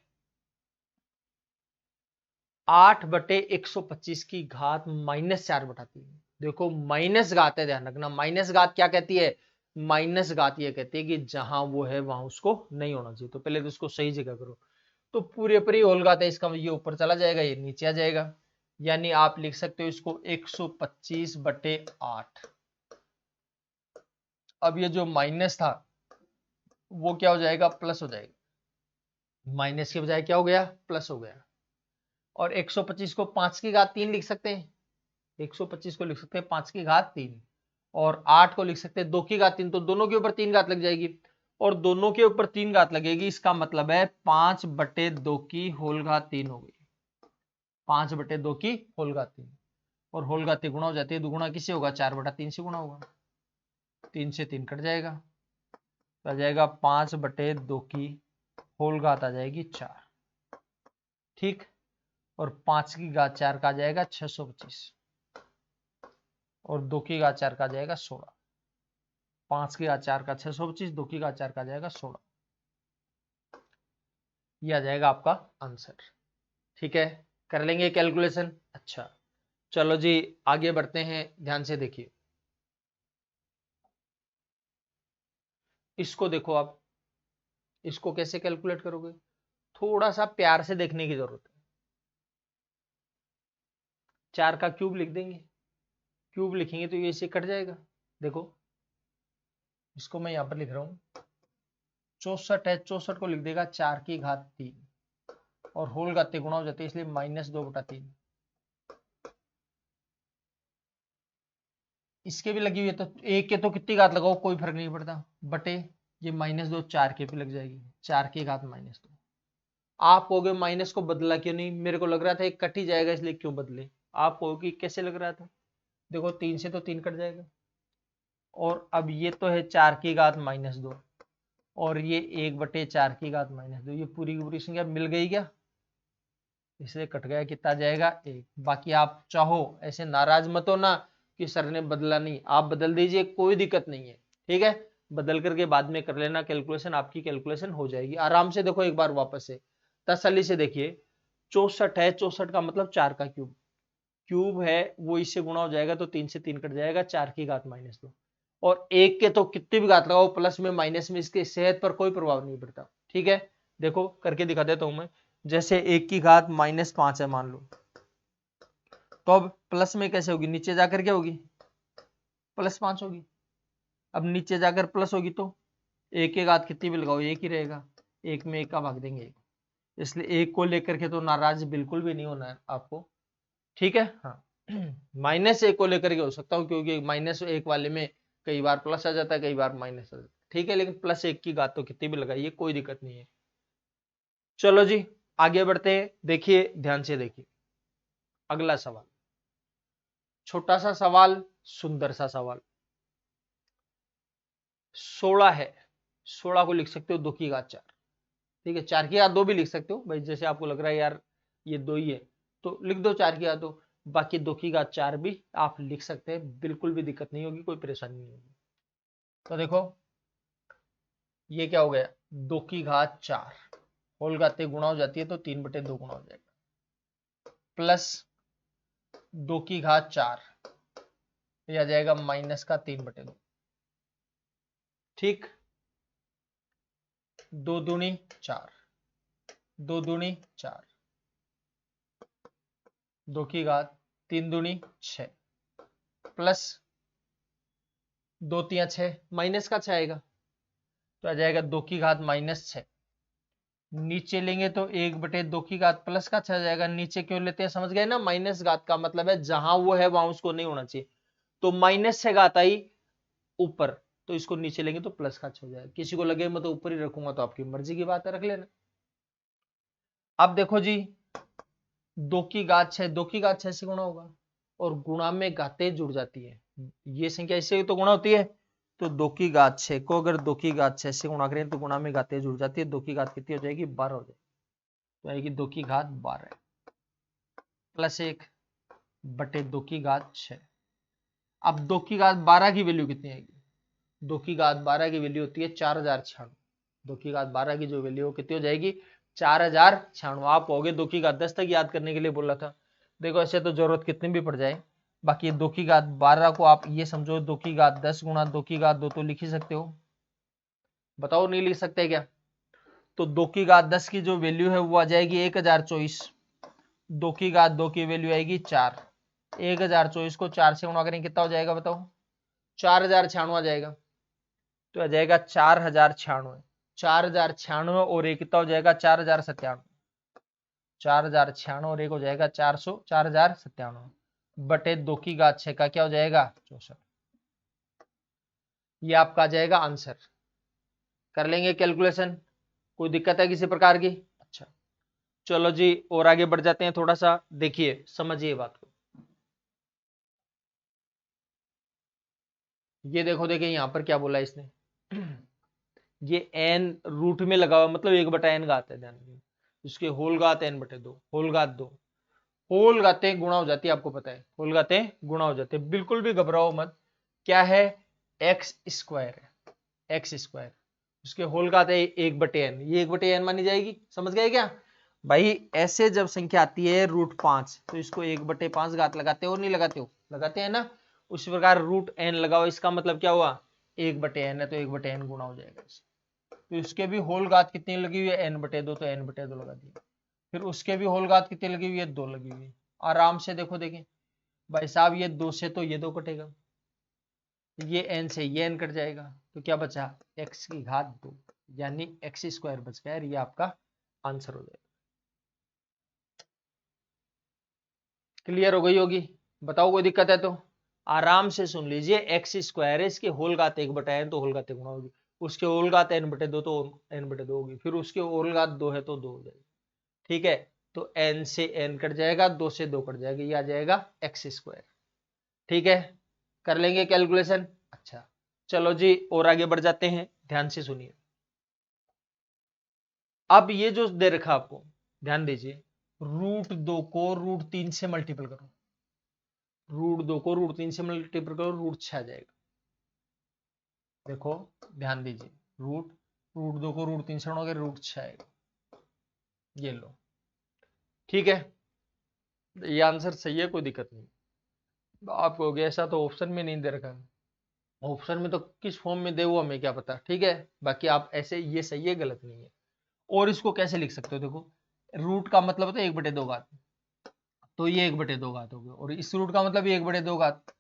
A: 8/125 की घात -4/3। देखो माइनस घात है, ध्यान रखना, माइनस घात क्या कहती है? माइनस घात ये कहती है कि जहां वो है वहां उसको नहीं होना चाहिए, तो पहले तो उसको सही जगह करो। तो पूरे पर ही होल घात है, इसका ये ऊपर चला जाएगा, ये नीचे आ जाएगा, यानी आप लिख सकते हो इसको 125/8। अब ये जो माइनस था वो क्या हो जाएगा? प्लस हो जाएगा, माइनस के बजाय क्या हो गया? प्लस हो गया। और 125 को 5 की घात 3 लिख सकते हैं, 125 को लिख सकते हैं 5 की घात 3, और 8 को लिख सकते हैं 2 की घात 3, तो दोनों के ऊपर 3 घात लग जाएगी, और दोनों के ऊपर 3 घात लगेगी, इसका मतलब है 5/2 की होल घात 3 हो गई, 5/2 की होल घात 3। और होल घात गुणा हो जाती है, दुगुना किससे होगा, 4/3 से गुणा होगा, 3 से 3 कट जाएगा, तो आ जाएगा 5/2 की होल घात आ जाएगी 4, ठीक। और 5 की घात 4 का आ जाएगा 625 और 2 की घात 4 का आ जाएगा 16, 5 की घात 4 का 625, 2 की घात 4 का आ जाएगा 16, यह आ जाएगा आपका आंसर, ठीक है। कर लेंगे कैलकुलेशन। अच्छा चलो जी आगे बढ़ते हैं, ध्यान से देखिए, इसको देखो आप, इसको कैसे कैलकुलेट करोगे, थोड़ा सा प्यार से देखने की जरूरत है। 4 का क्यूब लिख देंगे, क्यूब लिखेंगे तो ये इसे कट जाएगा, देखो इसको मैं यहां पर लिख रहा हूं 64 है, 64 को लिख देगा 4 की घात 3 और होल घात गुणा हो जाते हैं इसलिए -2/3, इसके भी लगी हुई है तो एक के तो कितनी घात लगाओ कोई फर्क नहीं पड़ता, बटे ये -2 4 के पे लग जाएगी, 4 की घात -2। आप कहोगे माइनस को बदला क्यों नहीं, मेरे को लग रहा था एक कट ही जाएगा इसलिए क्यों बदले, आप कहोगे कैसे लग रहा था, देखो 3 से तो 3 कट जाएगा और अब ये तो है 4 की घात -2 और ये 1/4 की घात -2, ये पूरी की पूरी संख्या मिल गई क्या, इसलिए कट गया, कितना जाएगा 1। बाकी आप चाहो ऐसे नाराज मत हो ना कि सर ने बदला नहीं, आप बदल दीजिए कोई दिक्कत नहीं है, ठीक है, बदल करके बाद में कर लेना कैलकुलेशन, आपकी कैलकुलेशन हो जाएगी आराम से। देखो एक बार वापस से तसल्ली से देखिए, 64 है, 64 का मतलब 4 का क्यूब, क्यूब है वो इससे गुणा हो जाएगा तो 3 से 3 कट जाएगा, 4 की घात -2 और 1 के तो कितनी भी घात लगाओ प्लस में माइनस में इसके सेहत पर कोई प्रभाव नहीं पड़ता, ठीक है। देखो करके दिखा देता हूं मैं, जैसे 1 की घात -5 है मान लो, तो अब प्लस में कैसे होगी, नीचे जाकर क्या होगी, +5 होगी, अब नीचे जाकर प्लस होगी तो 1 की घात कितनी भी लगाओ 1 ही रहेगा, 1 में 1 का भाग देंगे 1, इसलिए 1 को लेकर के तो नाराज बिल्कुल भी नहीं होना है आपको, ठीक है। हाँ -1 को लेकर के हो सकता हूँ क्योंकि -1 वाले में कई बार प्लस आ जाता है कई बार माइनस आ जाता है, ठीक है, लेकिन +1 की घात तो कितनी भी लगाइए कोई दिक्कत नहीं है। चलो जी आगे बढ़ते हैं, देखिए ध्यान से देखिए अगला सवाल, छोटा सा सवाल सुंदर सा सवाल, 16 है, 16 को लिख सकते हो 2 की घात 4, ठीक है, 4 की घात 2 भी लिख सकते हो भाई, जैसे आपको लग रहा है यार ये 2 ही है तो लिख दो 4 की घात 2, बाकी 2 की घात 4 भी आप लिख सकते हैं, बिल्कुल भी दिक्कत नहीं होगी, कोई परेशानी नहीं होगी। तो देखो ये क्या हो गया, 2 की घात 4 होल घाते गुणा हो जाती है तो 3/2 गुणा हो जाएगा, प्लस 2 की घात 4 ये आ जाएगा -3/2, ठीक, 2 दूनी 4, 2 दूनी 4, 2 की घात 3 दूनी 6 प्लस 2 3 6 माइनस का 6 आएगा तो आ जाएगा 2 की घात -6, नीचे लेंगे तो 1/2 की घात प्लस का 6 जाएगा, नीचे क्यों लेते हैं समझ गए ना, माइनस घात का मतलब है जहां वो है वहां उसको नहीं होना चाहिए, तो माइनस से घात आई ऊपर तो इसको नीचे लेंगे तो प्लस का 6 हो जाएगा, किसी को लगे मैं तो ऊपर ही रखूंगा तो आपकी मर्जी की बात है, रख लेना। अब देखो जी 2 की घात 6, 2 की घात 6 से गुणा होगा और गुणा में घातें जुड़ जाती है, ये संख्या इससे तो गुणा होती है, तो 2 की घात 6 को अगर 2 की घात 6 से गुणा करें तो गुणा में घातें जुड़ जाती है, 2 की घात कितनी हो जाएगी 12 हो जाएगी, तो आएगी 2 की घात 12 प्लस 1 बटे 2 की घात 6। अब 2 की घात 12 की वैल्यू कितनी आएगी, 2 की घात 12 की वैल्यू होती है 4096, 2 की घात 12 की जो वैल्यू कितनी हो जाएगी 4096, आप होगे 2 की घात 10 तक याद करने के लिए बोला था, देखो ऐसे तो जरूरत कितनी भी पड़ जाए, बाकी 2 की घात 12 को आप ये समझो 2 की घात 10 गुणा 2 की घात 2 तो लिख ही सकते हो, बताओ नहीं लिख सकते क्या, तो 2 की घात 10 की जो वैल्यू है वो आ जाएगी 1024, 2 की घात 2 की वैल्यू आएगी 4, 1024 को 4 से गुणा करें कितना हो जाएगा बताओ, 4096 आ जाएगा, तो आ जाएगा 4096, 4096 और एक कितना हो जाएगा 4097, 4096 और एक हो जाएगा 4097 बटे 2 की घात 6 का क्या हो जाएगा 64, ये आपका आ जाएगा आंसर। कर लेंगे कैलकुलेशन, कोई दिक्कत है किसी प्रकार की, अच्छा चलो जी और आगे बढ़ जाते हैं, थोड़ा सा देखिए समझिए बात को, ये देखो देखे यहां पर क्या बोला इसने ये n रूट में लगा हुआ मतलब 1/n घात है, ध्यान दीजिए। इसके होल घात n/2, होल घात 2, होल घातें गुणा हो जाती है, आपको पता है होल घातें गुणा हो जाती है, बिल्कुल भी घबराओ मत। क्या है, एक्स स्क्वायर है, एक्स स्क्वायर, उसके होल घात है 1/n, ये 1/n मानी जाएगी, समझ गए क्या भाई। ऐसे जब संख्या आती है √5 तो इसको 1/5 घात लगाते हो नहीं लगाते हो, लगाते हैं ना। उसी प्रकार √n लगाओ, इसका मतलब क्या हुआ 1/n है तो 1/n गुणा हो जाएगा इससे। तो इसके भी होल घात कितनी लगी हुई है n/2, तो n/2 लगा दिया। फिर उसके भी होल घात कितनी लगी हुई है 2 लगी हुई है। आराम से देखो देखें भाई साहब, ये 2 से तो ये 2 कटेगा, ये n से ये n कट जाएगा, तो क्या बचा x की घात 2, यानी x² बच गया, ये आपका आंसर हो जाएगा। क्लियर हो गई होगी, बताओ कोई दिक्कत है तो आराम से सुन लीजिए। x² है, इसके होल घात 1/n तो होल घात गुणा होगी, उसके होल घात n/2 तो n/2 होगी, फिर उसके होल घात 2 है तो 2 हो जाएगी। ठीक है, तो n से n कट जाएगा, 2 से 2 कट जाएगा, ये आ जाएगा x²। ठीक है, कर लेंगे कैलकुलेशन। अच्छा चलो जी और आगे बढ़ जाते हैं, ध्यान से सुनिए। अब ये जो दे रखा आपको, ध्यान दीजिए, √2 को √3 से मल्टीपल करो, √2 को √3 से मल्टीपल करो, √6 आ जाएगा। देखो ध्यान दीजिए, √2 को √3 से गुणोगे √6 आएगा, ये लो। ठीक है, ये आंसर सही है, कोई दिक्कत नहीं। आप कहोगे ऐसा तो ऑप्शन में नहीं दे रखा है, ऑप्शन में तो किस फॉर्म में दे वो हमें क्या पता। ठीक है, बाकी आप ऐसे ये सही है गलत नहीं है। और इसको कैसे लिख सकते हो, देखो रूट का मतलब होता है 1/2 घात, तो ये 1/2 घात हो गया, और इस रूट का मतलब 1/2 घात,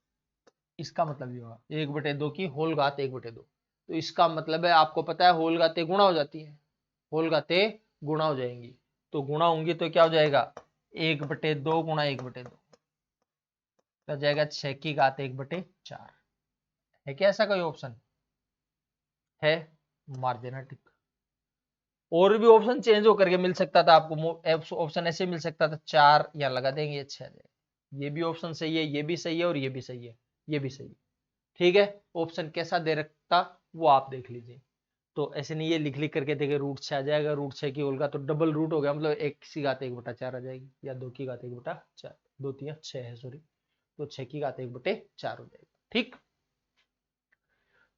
A: इसका मतलब ये होगा 1/2 की होल घात 1/2, तो इसका मतलब है आपको पता है होल घातें गुणा हो जाती है, होल घातें गुणा हो जाएंगी, तो गुणा होंगी तो क्या हो जाएगा 1/2 गुणा 1/2 तो जाएगा 6 की घात 1/4। है क्या ऐसा कोई ऑप्शन है, मार देना टिक। और भी ऑप्शन चेंज होकर के मिल सकता था आपको, ऑप्शन ऐसे मिल सकता था 4 या लगा देंगे, अच्छा जाएगा। ये भी ऑप्शन सही है, ये भी सही है, और ये भी सही है, ये भी सही है। ठीक है, ऑप्शन कैसा दे रखता वो आप देख लीजिए। तो ऐसे नहीं ये लिख लिख करके देखे √6 आ जाएगा, √6 की होल का तो डबल रूट हो गया, मतलब 1 की घात 1/4 आ जाएगी, या 2 की घात 1/4, 2 3 6 है सॉरी, तो 6 की घात 1/4 हो जाएगा। ठीक,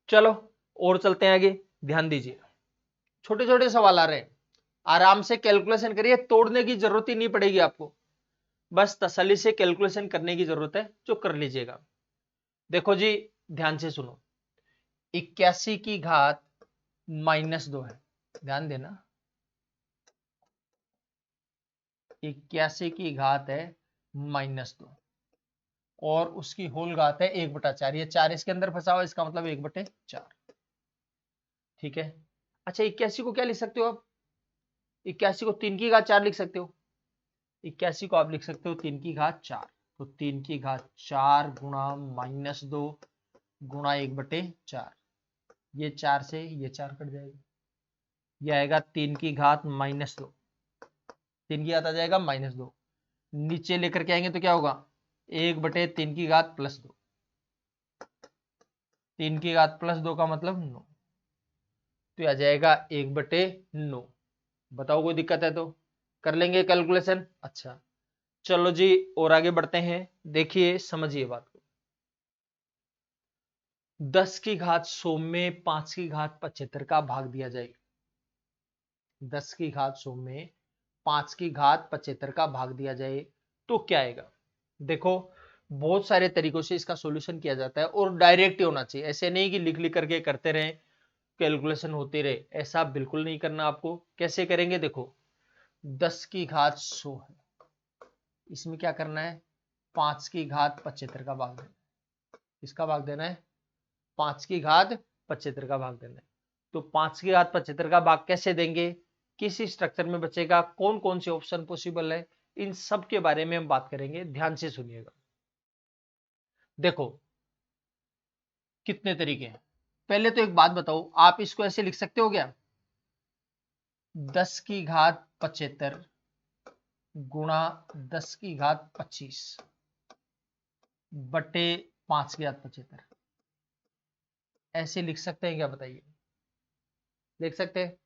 A: चलो और चलते हैं आगे, ध्यान दीजिए। छोटे छोटे सवाल आ रहे हैं, आराम से कैलकुलेशन करिए, तोड़ने की जरूरत ही नहीं पड़ेगी आपको, बस तसल्ली से कैलकुलेशन करने की जरूरत है, जो कर लीजिएगा। देखो जी ध्यान से सुनो, 81 की घात -2 है, ध्यान देना, 81 की घात है -2 और उसकी होल घात है 1/4, ये 4 इसके अंदर फंसा हुआ, इसका मतलब 1/4। ठीक है, अच्छा 81 को क्या लिख सकते हो आप, 81 को 3 की घात 4 लिख सकते हो, 81 को आप लिख सकते हो 3 की घात 4, तो 3 की घात 4 गुणा -2 गुणा 1/4, ये 4 से ये 4 कट जाएगा, ये आएगा 3 की घात -2, 3 की घात आ जाएगा -2, नीचे लेकर के आएंगे तो क्या होगा 1/3 की घात +2, 3 की घात +2 का मतलब 9, तो आ जाएगा 1/9। बताओ कोई दिक्कत है तो कर लेंगे कैलकुलेशन। अच्छा चलो जी और आगे बढ़ते हैं, देखिए समझिए बात को। 10 की घात 100 में 5 की घात 75 का भाग दिया जाए, 10 की घात 100 में 5 की घात 75 का भाग दिया जाए तो क्या आएगा। देखो बहुत सारे तरीकों से इसका सॉल्यूशन किया जाता है, और डायरेक्ट ही होना चाहिए, ऐसे नहीं कि लिख लिख करके करते रहे कैलकुलेशन होती रहे, ऐसा बिल्कुल नहीं करना आपको। कैसे करेंगे, देखो 10 की घात 100 है, इसमें क्या करना है 5 की घात 75 का भाग देना, किसका भाग देना है 5 की घात 75 का भाग देना है। तो 5 की घात 75 का भाग कैसे देंगे, किस स्ट्रक्चर में बचेगा, कौन कौन से ऑप्शन पॉसिबल है, इन सब के बारे में हम बात करेंगे, ध्यान से सुनिएगा। देखो कितने तरीके हैं, पहले तो एक बात बताओ, आप इसको ऐसे लिख सकते हो क्या 10 की घात 75 गुणा 10 की घात 25 बटे 5 की घात 75, ऐसे लिख सकते हैं क्या बताइए? देख सकते हैं,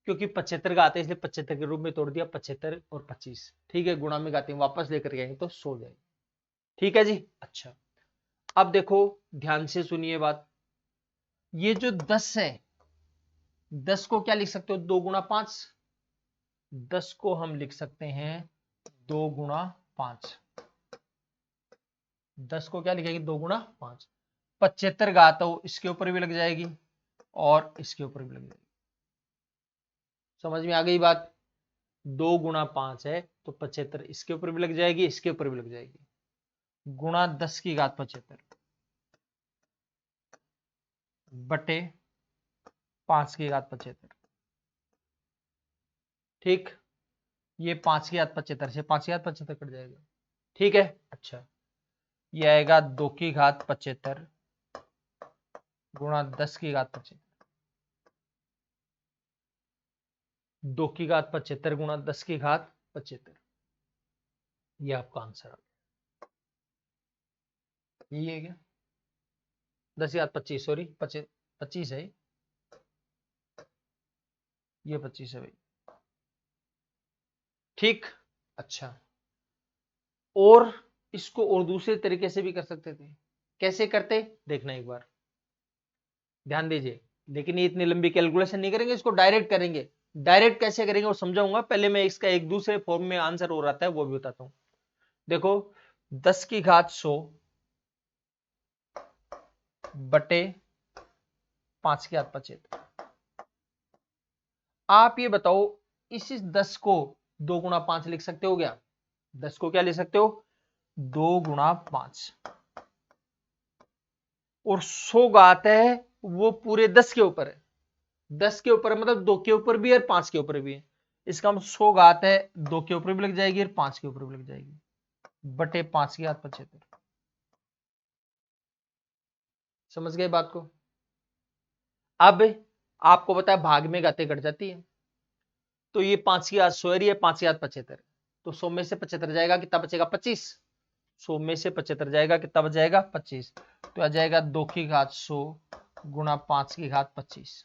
A: क्योंकि 75 का आता है इसलिए 75 के रूप में तोड़ दिया, 75 और 25, ठीक है, गुणा में गाते हैं, वापस लेकर गए तो 100 जाएगी। ठीक है जी। अच्छा, अब देखो ध्यान से सुनिए बात, ये जो 10 है, 10 को क्या लिख सकते हो? 2 गुणा 5। 10 को हम लिख सकते हैं 2 गुणा 5। 10 को क्या लिखेंगे? 2 गुणा 5। 75 घात हो इसके ऊपर भी लग जाएगी और इसके ऊपर भी लग जाएगी। समझ में आ गई बात? 2 गुणा 5 है तो 75 इसके ऊपर भी लग जाएगी, इसके ऊपर भी लग जाएगी, गुणा 10 की घात 75 बटे 5 की घात 75। ठीक, ये 5 की घात 75 से 5 की घात 75 कट जाएगा। ठीक है। अच्छा, ये आएगा 2 की घात 75 गुणा 10 की घात 75। 2 की घात 75 गुणा 10 की घात 75, ये आपका आंसर आ गया। यही है क्या? 10 की घात 25, सॉरी 25 है, ये 25 है भाई। ठीक। अच्छा, और इसको और दूसरे तरीके से भी कर सकते थे। कैसे करते देखना एक बार, ध्यान दीजिए। लेकिन ये इतनी लंबी कैलकुलेशन नहीं करेंगे, इसको डायरेक्ट करेंगे। डायरेक्ट कैसे करेंगे वो समझाऊंगा, पहले मैं इसका एक दूसरे फॉर्म में आंसर हो रहा था वो भी बताता हूं। देखो 10 की घात 100 बटे 5 की घात 75। आप ये बताओ, इस 10 को 2 गुणा 5 लिख सकते हो क्या? 10 को क्या लिख सकते हो? 2 गुणा 5। और 100 घात है वो पूरे 10 के ऊपर है। 10 के ऊपर मतलब 2 के ऊपर भी है और 5 के ऊपर भी है। इसका मतलब 100 घात है 2 के ऊपर भी लग जाएगी और 5 के ऊपर भी लग जाएगी, बटे 5 की घात 75। समझ गए बात को? अब आपको पता है भाग में घातें घट जाती है, तो ये 5 की घात 100 है, ये 5 की घात 75, तो 100 में से 75 जाएगा, कितना बचेगा? 25। 100 में से 75 जाएगा, कितना बच जाएगा? 25। तो आ जाएगा 2 की घात 100 गुणा 5 की घात 25।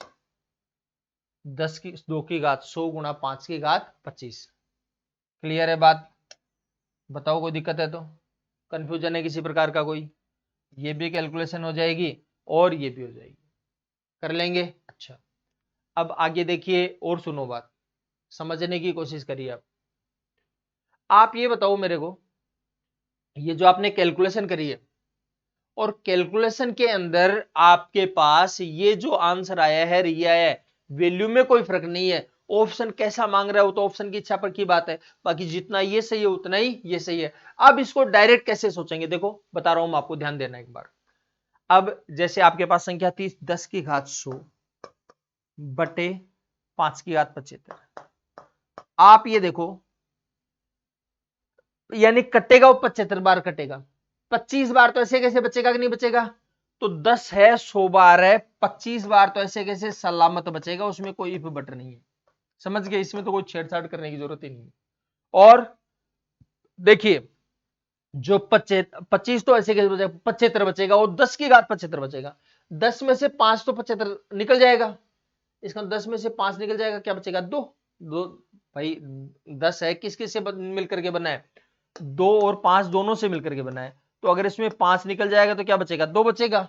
A: 2 की घात 100 गुणा 5 की घात 25। क्लियर है बात? बताओ कोई दिक्कत है तो? कंफ्यूजन है किसी प्रकार का कोई? ये भी कैलकुलेशन हो जाएगी और ये भी हो जाएगी, कर लेंगे। अच्छा, अब आगे देखिए और सुनो बात, समझने की कोशिश करिए। आप ये बताओ मेरे को, ये जो आपने कैलकुलेशन करी है और कैलकुलेशन के अंदर आपके पास ये जो आंसर आया है, ये आया है, वैल्यू में कोई फर्क नहीं है। ऑप्शन कैसा मांग रहा है वो तो ऑप्शन की इच्छा पर की बात है, बाकी जितना ये सही है उतना ही ये सही है। अब इसको डायरेक्ट कैसे सोचेंगे, देखो बता रहा हूं मैं आपको, ध्यान देना एक बार। अब जैसे आपके पास संख्या थी 10 की घात 100 बटे 5 की घात 75। आप ये देखो, यानी कटेगा वो 75 बार कटेगा। 25 बार तो ऐसे कैसे बचेगा कि नहीं बचेगा? तो 10 है 100 बार है, 25 बार तो ऐसे कैसे सलामत बचेगा, उसमें कोई इफ बट नहीं है। समझ गए? इसमें तो कोई छेड़छाड़ करने की जरूरत ही नहीं है। और देखिए, जो 25 तो ऐसे कैसे बचेगा, 75 बचेगा, और 10 की घात 75 बचेगा। 10 में से 5 तो 75 निकल जाएगा, इसका 10 में से 5 निकल जाएगा, क्या बचेगा? 2। 2 भाई, 10 है किस किस से मिलकर के बना है? 2 और 5 दोनों से मिलकर के बना है, तो अगर इसमें 5 निकल जाएगा तो क्या बचेगा? 2 बचेगा।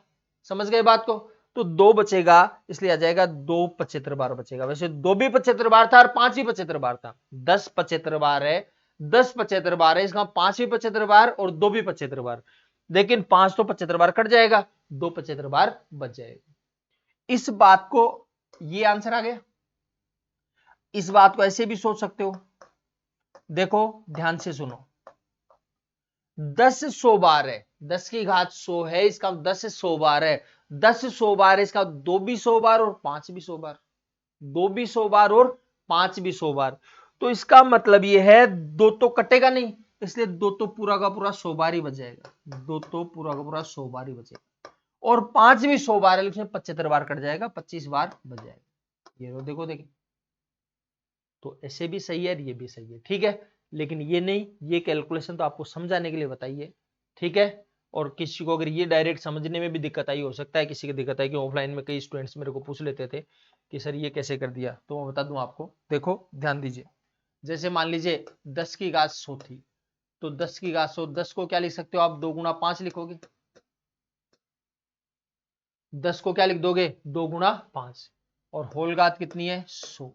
A: समझ गए बात को? तो 2 बचेगा, इसलिए आ जाएगा 2 75 बार बचेगा। वैसे 2 भी 75 बार था और 5 भी 75 बार था। 10 75 बार है, 10 75 बार है, इसका 5 भी 75 बार और 2 भी 75 बार, लेकिन 5 तो 75 बार कट जाएगा, 2 75 बार बच जाएगा। इस बात को, ये आंसर आ गया। इस बात को ऐसे भी सोच सकते हो, देखो ध्यान से सुनो, 10 100 बार है, 10 की घात 100 है, इसका 10 100 बार है, 10 100 बार है, इसका 2 भी 100 बार और 5 भी 100 बार, 2 भी 100 बार और 5 भी 100 बार। तो इसका मतलब यह है 2 तो कटेगा नहीं, इसलिए 2 तो पूरा का पूरा 100 बार ही बच जाएगा, 2 तो पूरा का पूरा 100 बार ही बचेगा, और 5 भी 100 बार है, लेकिन 75 बार कट जाएगा, 25 बार बच जाएगा। ये देखो देखो, तो ऐसे भी सही है और ये भी सही है, ठीक है। लेकिन ये नहीं, ये कैलकुलेशन तो आपको समझाने के लिए बताइए, ठीक है। और किसी को अगर ये डायरेक्ट समझने में भी दिक्कत आई, हो सकता है किसी की दिक्कत आई कि ऑफलाइन में कई स्टूडेंट्स मेरे को पूछ लेते थे कि सर ये कैसे कर दिया, तो मैं बता दूं आपको। देखो ध्यान दीजिए, जैसे मान लीजिए 10 की घात 100 थी, तो 10 की घात 100, 10 को क्या लिख सकते हो आप, 2 गुणा 5 लिखोगे। 10 को क्या लिख दोगे, 2 गुणा 5, और होल घात कितनी है 100।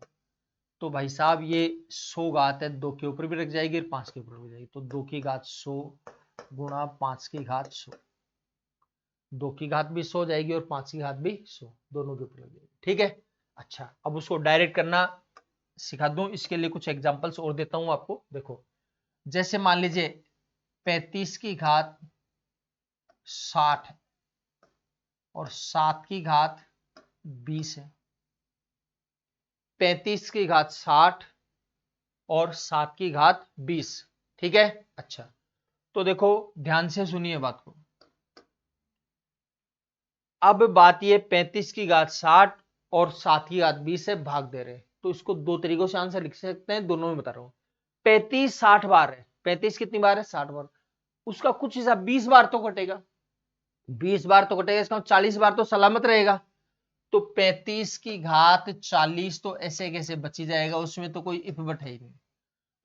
A: तो भाई साहब ये 100 घात है, 2 के ऊपर भी रख जाएगी और 5 के ऊपर भी जाएगी, तो 2 की घात 100 गुणा 5 की घात 100, 2 की घात भी 100 जाएगी और 5 की घात भी 100, दोनों के ऊपर लग जाएगी। ठीक है, अच्छा अब उसको डायरेक्ट करना सिखा दूं, इसके लिए कुछ एग्जांपल्स और देता हूं आपको। देखो जैसे मान लीजिए 35 की घात 60 है और 7 की घात 20 है। 35 की घात 60 और 7 की घात 20, ठीक है। अच्छा तो देखो ध्यान से सुनिए बात को। अब बात ये 35 की घात 60 और 7 की घात 20 से भाग दे रहे हैं, तो इसको दो तरीकों से आंसर लिख सकते हैं, दोनों में बता रहा हूं। 35 60 बार है, 35 कितनी बार है 60 बार, उसका कुछ हिसाब 20 बार तो कटेगा, 20 बार तो कटेगा, इसका 40 बार तो सलामत रहेगा। तो 35 की घात 40 तो ऐसे कैसे बची जाएगा, उसमें तो कोई इफ बट है ही नहीं।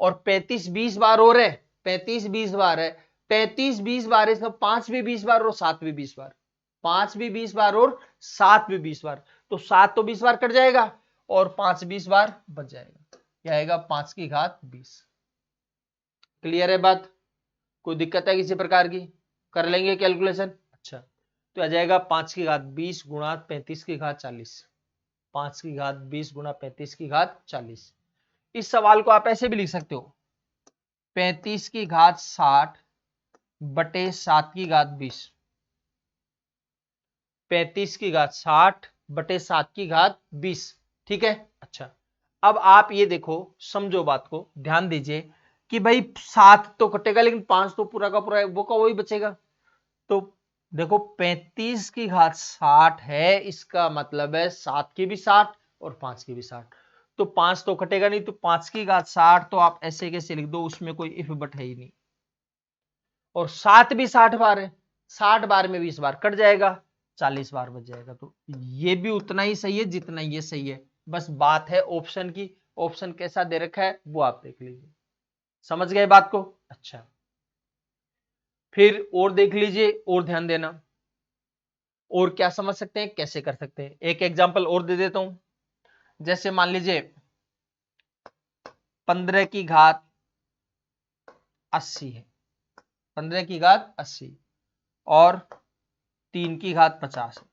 A: और 35 20 बार और है, 35 20 बार है, 35 20 बार, इसका 5 भी 20 बार और 7 भी 20 बार, 5 भी 20 बार और 7 भी 20 बार, तो 7 तो 20 बार कट जाएगा और 5 20 बार बच जाएगा, क्या आएगा 5 की घात 20। क्लियर है बात, कोई दिक्कत है किसी प्रकार की, कर लेंगे कैलकुलेशन। अच्छा तो आ जाएगा 5 की घात 20 गुणा 35 की घात 40, 5 की घात 20 गुणा 35 की घात 40। इस सवाल को आप ऐसे भी लिख सकते हो, 35 की घात 60 बटे 7 की घात 20, 35 की घात 60 बटे 7 की घात 20, ठीक है। अच्छा अब आप ये देखो, समझो बात को, ध्यान दीजिए कि भाई 7 तो कटेगा लेकिन 5 तो पूरा का पूरा वो का वही बचेगा। तो देखो 35 की घात 60 है, इसका मतलब है 7 की भी 60 और 5 की भी 60, तो 5 तो कटेगा नहीं, तो 5 की घात 60 तो आप ऐसे कैसे लिख दो, उसमें कोई इफ बट है ही नहीं। और 7 भी 60 बार है, 60 बार में 20 बार कट जाएगा, 40 बार बच जाएगा, तो ये भी उतना ही सही है जितना ये सही है। बस बात है ऑप्शन की, ऑप्शन कैसा दे रखा है वो आप देख लीजिए, समझ गए बात को। अच्छा फिर और देख लीजिए और ध्यान देना, और क्या समझ सकते हैं, कैसे कर सकते हैं, एक एग्जांपल और दे देता हूं। जैसे मान लीजिए 15 की घात 80 है, 15 की घात 80 और 3 की घात 50 है।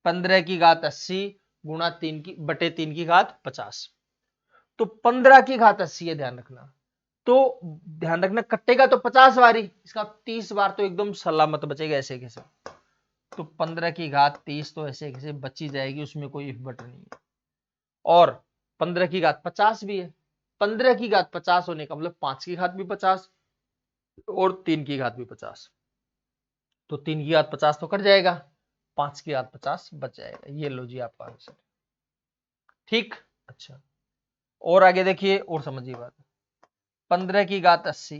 A: 15 की घात 80 गुणा 3 की बटे 3 की घात 50, तो 15 की घात 80 है, ध्यान रखना। तो ध्यान रखना कटेगा तो 50 बारी, इसका 30 बार तो एकदम सलामत बचेगा ऐसे कैसे। तो 15 की घात 30 तो ऐसे कैसे बची जाएगी, उसमें कोई इफ बट नहीं है। और 15 की घात 50 भी है, 15 की घात 50 होने का मतलब 5 की घात भी 50 और 3 की घात भी 50, तो 3 की घात 50 तो कट जाएगा, 5 की घात 50 बच जाएगा। ये लो जी आपका आंसर, ठीक। अच्छा और आगे देखिए और समझिए बात, 15 की घात 80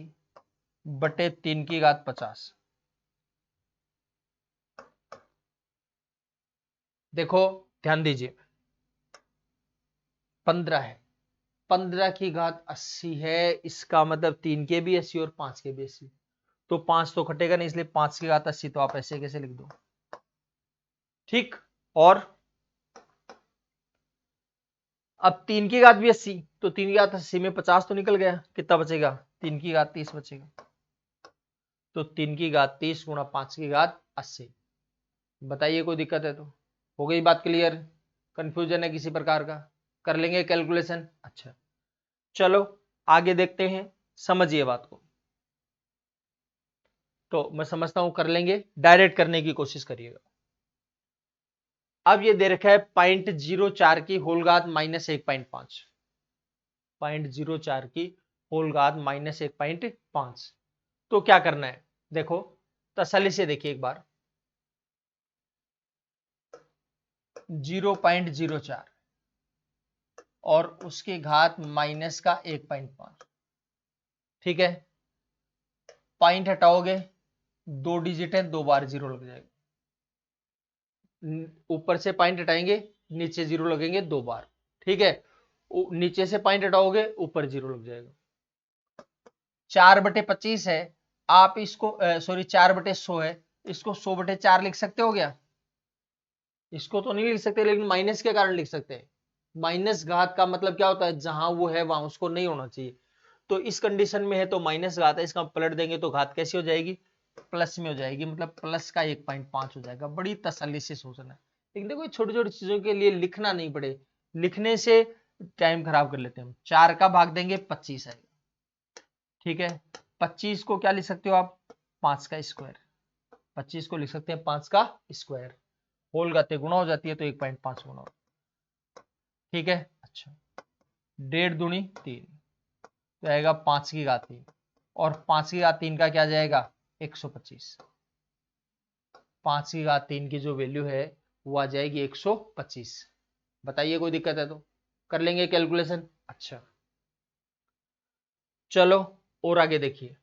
A: बटे 3 की घात 50, देखो ध्यान दीजिए 15 है, 15 की घात 80 है, इसका मतलब 3 के भी 80 और 5 के भी 80, तो 5 तो कटेगा नहीं, इसलिए 5 की घात 80 तो आप ऐसे कैसे लिख दो, ठीक। और अब 3 की घात भी 80, तो 3 की घात 80 में 50 तो निकल गया, कितना बचेगा 3 की घात 30 बचेगा, तो 3 की घात 30 गुणा 5 की घात 80। बताइए कोई दिक्कत है तो, हो गई बात क्लियर, कंफ्यूजन है किसी प्रकार का, कर लेंगे कैलकुलेशन। अच्छा चलो आगे देखते हैं, समझिए बात को। तो मैं समझता हूं कर लेंगे, डायरेक्ट करने की कोशिश करिएगा। अब ये दे रखा है 0.04 की होल घात -1.5, 0.04 की होल घात -1.5, तो क्या करना है, देखो तसल्ली से देखिए एक बार, 0.04 और उसकी घात माइनस का 1.5, ठीक है। पॉइंट हटाओगे 2 डिजिट है, 2 बार 0 लग जाएगा। ऊपर से पॉइंट हटाएंगे, नीचे 0 लगेंगे 2 बार, ठीक है। नीचे से पॉइंट हटाओगे, ऊपर 0 लग जाएगा। 4/25 है, आप इसको सॉरी 4/100 है, इसको 100/4 लिख सकते हो क्या? इसको तो नहीं लिख सकते, लेकिन माइनस के कारण लिख सकते हैं। माइनस घात का मतलब क्या होता है, जहां वो है वहां उसको नहीं होना चाहिए। तो इस कंडीशन में है तो माइनस घात है, इसका पलट देंगे तो घात कैसी हो जाएगी, प्लस में हो जाएगी, मतलब प्लस का 1.5 हो जाएगा। बड़ी तसल्ली से सोचना है, लेकिन देखो छोटी छोटी चीजों के लिए लिखना नहीं पड़े, लिखने से टाइम खराब कर लेते हैं हम। 4 का भाग देंगे 25 आएगा, ठीक है। 25 को क्या लिख सकते हो आप, 5 का स्क्वायर। 25 को लिख सकते हैं 5 का स्क्वायर। होल गाते गुणा हो जाती है तो 1.5 गुणा, ठीक है। अच्छा, 1.5 दूनी 3, तो आएगा 5 की घात 3, और 5 की घात 3 का क्या जाएगा 125। 5 की घात 3 की जो वैल्यू है वो आ जाएगी 125। बताइए कोई दिक्कत है तो कर लेंगे कैलकुलेशन। अच्छा चलो और आगे देखिए।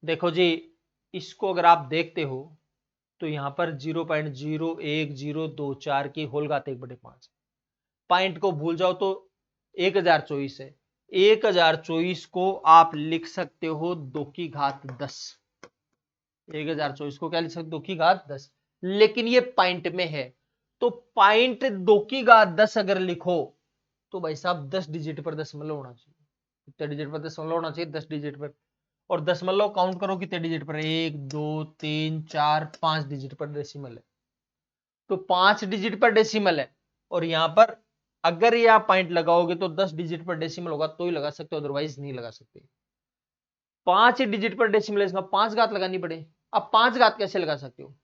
A: देखो जी, इसको अगर आप देखते हो तो यहां पर 0.01024 की होल घात 1/5। पॉइंट को भूल जाओ तो 1024 है। 1024 को आप लिख सकते हो 2 की घात 10। 1024 को क्या लिख सकते, 2 की घात 10। लेकिन ये पॉइंट में है, तो पॉइंट 2 की घात 10 अगर लिखो तो भाई साहब 10 डिजिट पर दशमलव होना चाहिए। कितने डिजिट पर दशमलव होना चाहिए, 10 डिजिट पर। और दशमलव काउंट करो कितने डिजिट पर, 1 2 3 4 5 डिजिट पर डेसिमल है। तो 5 डिजिट पर डेसिमल है, और यहां पर अगर ये आप पॉइंट लगाओगे तो 10 डिजिट पर डेसिमल होगा तो ही लगा सकते हो, अदरवाइज नहीं लगा सकते। 5 डिजिट पर डेसिमल है, इसका 5 घात लगानी पड़े। अब 5 घात कैसे लगा सकते हो,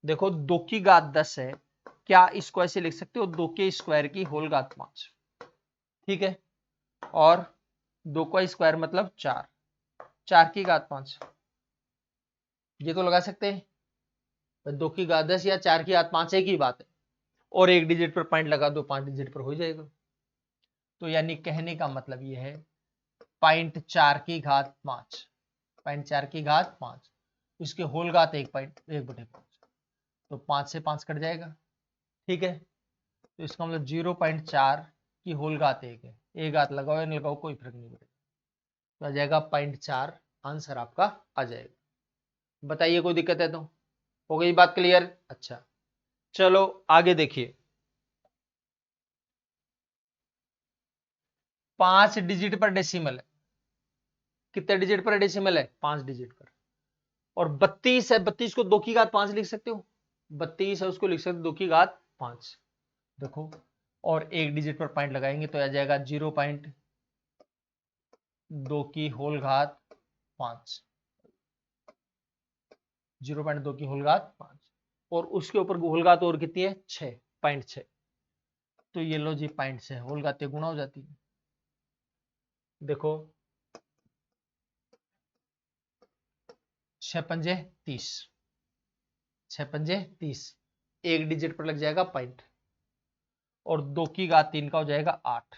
A: देखो 2 की घात 10 है, क्या इसको ऐसे लिख सकते हो 2 के स्क्वायर की होल घात 5, ठीक है। और 2 का स्क्वायर मतलब 4, 4 की घात 5, ये तो लगा सकते हैं। 2 की घात 10 या 4 की घात 5 एक ही बात है, और एक डिजिट पर पॉइंट लगा दो, 5 डिजिट पर हो जाएगा। तो यानी कहने का मतलब यह है पॉइंट 4 की घात 5, पॉइंट 4 की घात 5, इसके होल घात 1/5, तो 5 से 5 कट जाएगा, ठीक है। तो इसका मतलब 0.4 की होल घात 1 है। एक घात लगाओ या नहीं लगाओ कोई फर्क नहीं पड़ेगा, तो आ जाएगा 0.4, आंसर आपका आ जाएगा। बताइए कोई दिक्कत है तो, हो गई बात क्लियर। अच्छा चलो आगे देखिए। 5 डिजिट पर डेसिमल है, कितने डिजिट पर डेसिमल है, 5 डिजिट पर। और 32 है, 32 को 2 की घात 5 लिख सकते हो, 32 है उसको लिख सकते हो 2 की घात 5, देखो। और एक डिजिट पर पॉइंट लगाएंगे तो आ जाएगा 0.2 की होल घात 5, 0.2 की होल घात 5, और उसके ऊपर होल घात और कितनी है 6.6, तो ये लो जी 0.6 होल घातें गुणा हो जाती है। देखो 6 पंजे 30, 6 पंजे 30, एक डिजिट पर लग जाएगा पॉइंट, और 2 की घात 3 का हो जाएगा 8।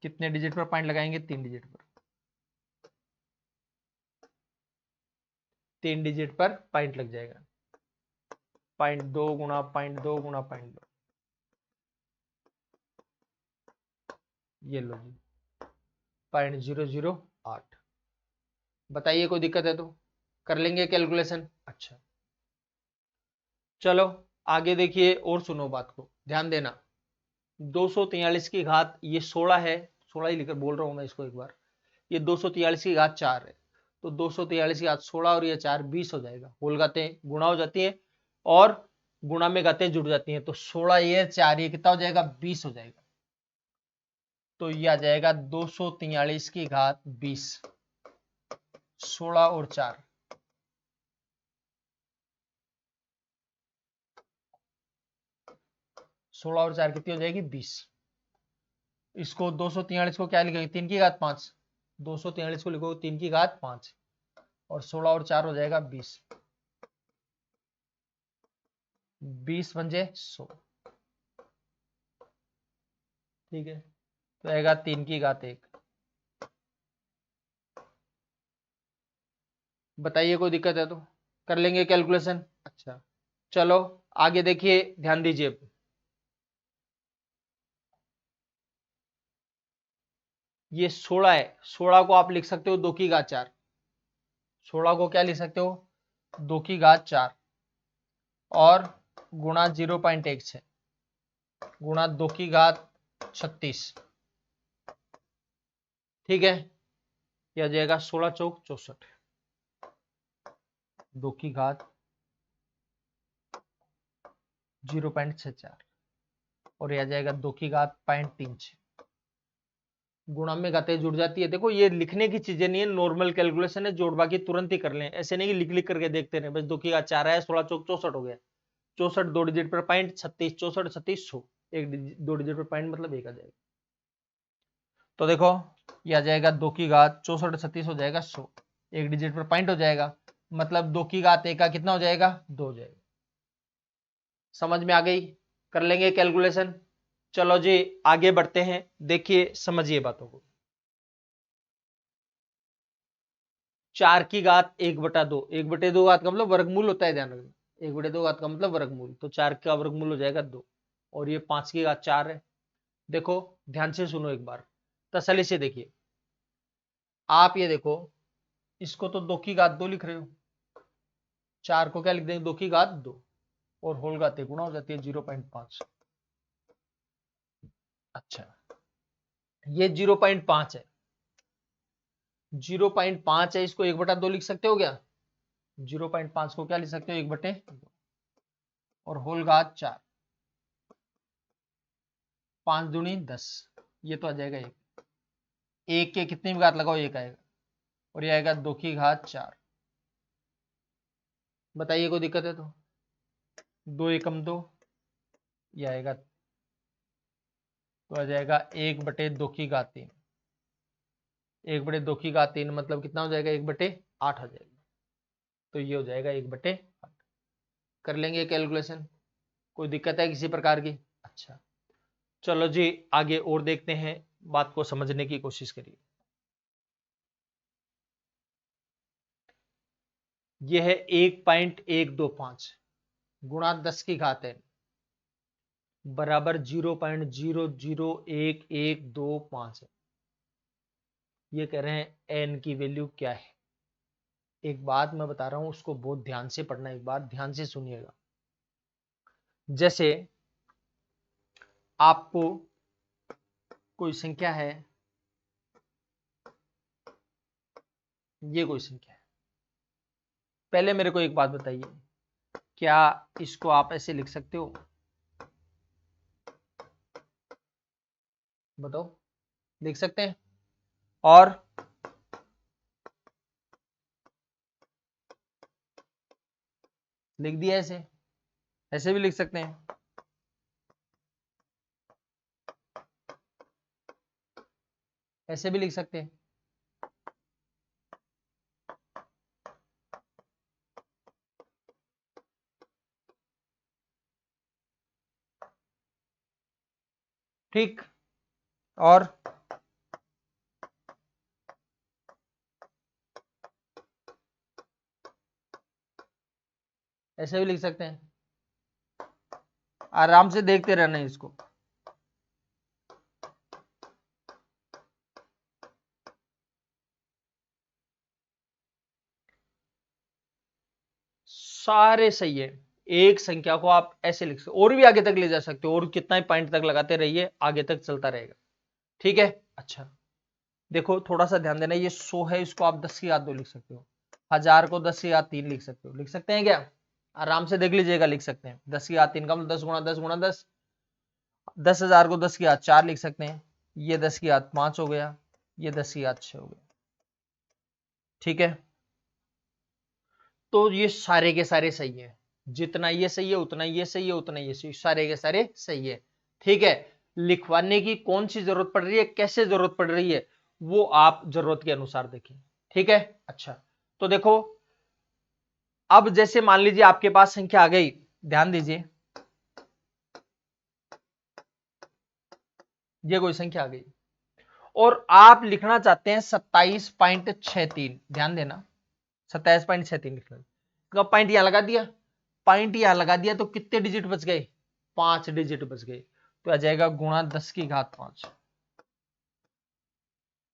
A: कितने डिजिट पर पॉइंट लगाएंगे, 3 डिजिट पर, 3 डिजिट पर पॉइंट लग जाएगा। 0.2 गुणा 0.2 गुणा 0.2, ये लो जी 0.008। बताइए कोई दिक्कत है तो कर लेंगे कैलकुलेशन। अच्छा चलो आगे देखिए, और सुनो बात को ध्यान देना। 243 की घात ये 16 है, 16 ही लिखकर बोल रहा हूं मैं इसको एक बार। ये 243 की घात 4 है, तो 243 की घात 16 और ये 4 20 हो जाएगा। होल गातें गुणा हो जाती है और गुणा में गातें जुड़ जाती हैं, तो 16 ये 4 ये कितना हो जाएगा, 20 हो जाएगा। तो ये आ जाएगा 243 की घात 20, 16 और 4, 16 और 4 कितनी हो जाएगी, 20। इसको 243 को क्या लिखेंगे, 3 की घात 5, 243 को लिखो 3 की घात 5, और 16 और 4 हो जाएगा 20, 20 पंजे 100, ठीक है। तो आएगा 3 की घात 1, बताइए कोई दिक्कत है तो कर लेंगे कैलकुलेशन। अच्छा चलो आगे देखिए, ध्यान दीजिए। ये 16 है, 16 को आप लिख सकते हो 2 की घात 4। 16 को क्या लिख सकते हो, 2 की घात 4 और गुणा 0.16 गुणा 2 की घात 36। ठीक है, यह आ जाएगा 16 चौक 64, 2 की घात 0.64 और यह आ जाएगा 2 की घात 0.36। गुणा में घातें जुड़ जाती है। देखो ये लिखने की चीजें नहीं है, नॉर्मल कैलकुलेशन है, जोड़ बाकी तुरंत ही कर लें, ऐसे नहीं कि लिख लिख करके देखते रहे। बस 2 की घात 4 है, 16 चौक 64 हो गया, 64 2 डिजिट पर पॉइंट, 36 64 36 100, एक 2 डिजिट पर पॉइंट मतलब एक आ जाएगा। तो देखो ये आ जाएगा 2 की घात 64 36 हो जाएगा 100, एक डिजिट पर पॉइंट हो जाएगा, मतलब 2 की घात 1 का कितना हो जाएगा, 2 हो जाएगा। समझ में आ गई, कर लेंगे कैलकुलेशन। चलो जी आगे बढ़ते हैं, देखिए समझिए बातों को। 4 की घात 1/2, 1/2 घात का मतलब वर्गमूल होता है, ध्यान रखना, 1/2 घात का मतलब वर्गमूल, तो 4 का वर्गमूल हो जाएगा 2 और ये 5 की घात 4 है। देखो ध्यान से सुनो एक बार, तसल्ली से देखिए। आप ये देखो, इसको तो 2 की घात 2 लिख रहे हो, 4 को क्या लिख देंगे, 2 की घात 2 और होल घात गुणा हो जाती है 0.5। अच्छा ये 0.5 है, 0.5 है, इसको 1/2 लिख सकते हो क्या, 0.5 को क्या लिख सकते हो 1/2 और होल घात 4, 5 दूनी 10, ये तो आ जाएगा 1, एक के कितनी भी घात लगाओ 1 आएगा और ये आएगा 2 की घात 4। बताइए कोई दिक्कत है तो, 2 एकम 2, ये आएगा तो आ जाएगा 1/2 की घात 3, 1/2 की घात 3 मतलब कितना हो जाएगा, 1/8 हो जाएगा, तो ये हो जाएगा 1/8। कर लेंगे कैलकुलेशन, कोई दिक्कत है किसी प्रकार की। अच्छा चलो जी आगे और देखते हैं, बात को समझने की कोशिश करिए। यह है 1.125 गुणा 10 की घात है बराबर 0.001125 है। ये कह रहे हैं एन की वैल्यू क्या है। एक बात मैं बता रहा हूं, उसको बहुत ध्यान से पढ़ना, एक बात ध्यान से सुनिएगा। जैसे आपको कोई संख्या है, ये कोई संख्या है, पहले मेरे को एक बात बताइए, क्या इसको आप ऐसे लिख सकते हो, बताओ लिख सकते हैं, और लिख दिया ऐसे, ऐसे भी लिख सकते हैं, ऐसे भी लिख सकते हैं। ठीक, और ऐसे भी लिख सकते हैं, आराम से देखते रहना है इसको। सारे सही है, एक संख्या को आप ऐसे लिख सकते, और भी आगे तक ले जा सकते हो, और कितना ही पॉइंट तक लगाते रहिए, आगे तक चलता रहेगा। ठीक है, अच्छा देखो थोड़ा सा ध्यान देना, ये 100 है, इसको आप 10 की घात 2 लिख सकते हो, 1000 को 10 की घात 3 लिख सकते हो, लिख सकते हैं क्या, आराम से देख लीजिएगा, लिख सकते हैं। 10 की घात 3 का मतलब 10 गुणा 10 गुणा 10, 10,000 को 10 की घात 4 लिख सकते हैं, ये 10 की घात 5 हो गया, ये 10 की घात 6 हो गया। ठीक है, तो ये सारे के सारे सही है, जितना ये सही है उतना ये सही है, उतना ये सही, सारे के सारे सही है। ठीक है, लिखवाने की कौन सी जरूरत पड़ रही है, कैसे जरूरत पड़ रही है, वो आप जरूरत के अनुसार देखें। ठीक है, अच्छा तो देखो, अब जैसे मान लीजिए आपके पास संख्या आ गई, ध्यान दीजिए, ये कोई संख्या आ गई और आप लिखना चाहते हैं 27.63, ध्यान देना 27.63 लिखना। तो पॉइंट यहां लगा दिया, पॉइंट यहां लगा दिया तो कितने डिजिट बच गए? 5 डिजिट बच गए। तो आ जाएगा गुणा 10 की घात 5,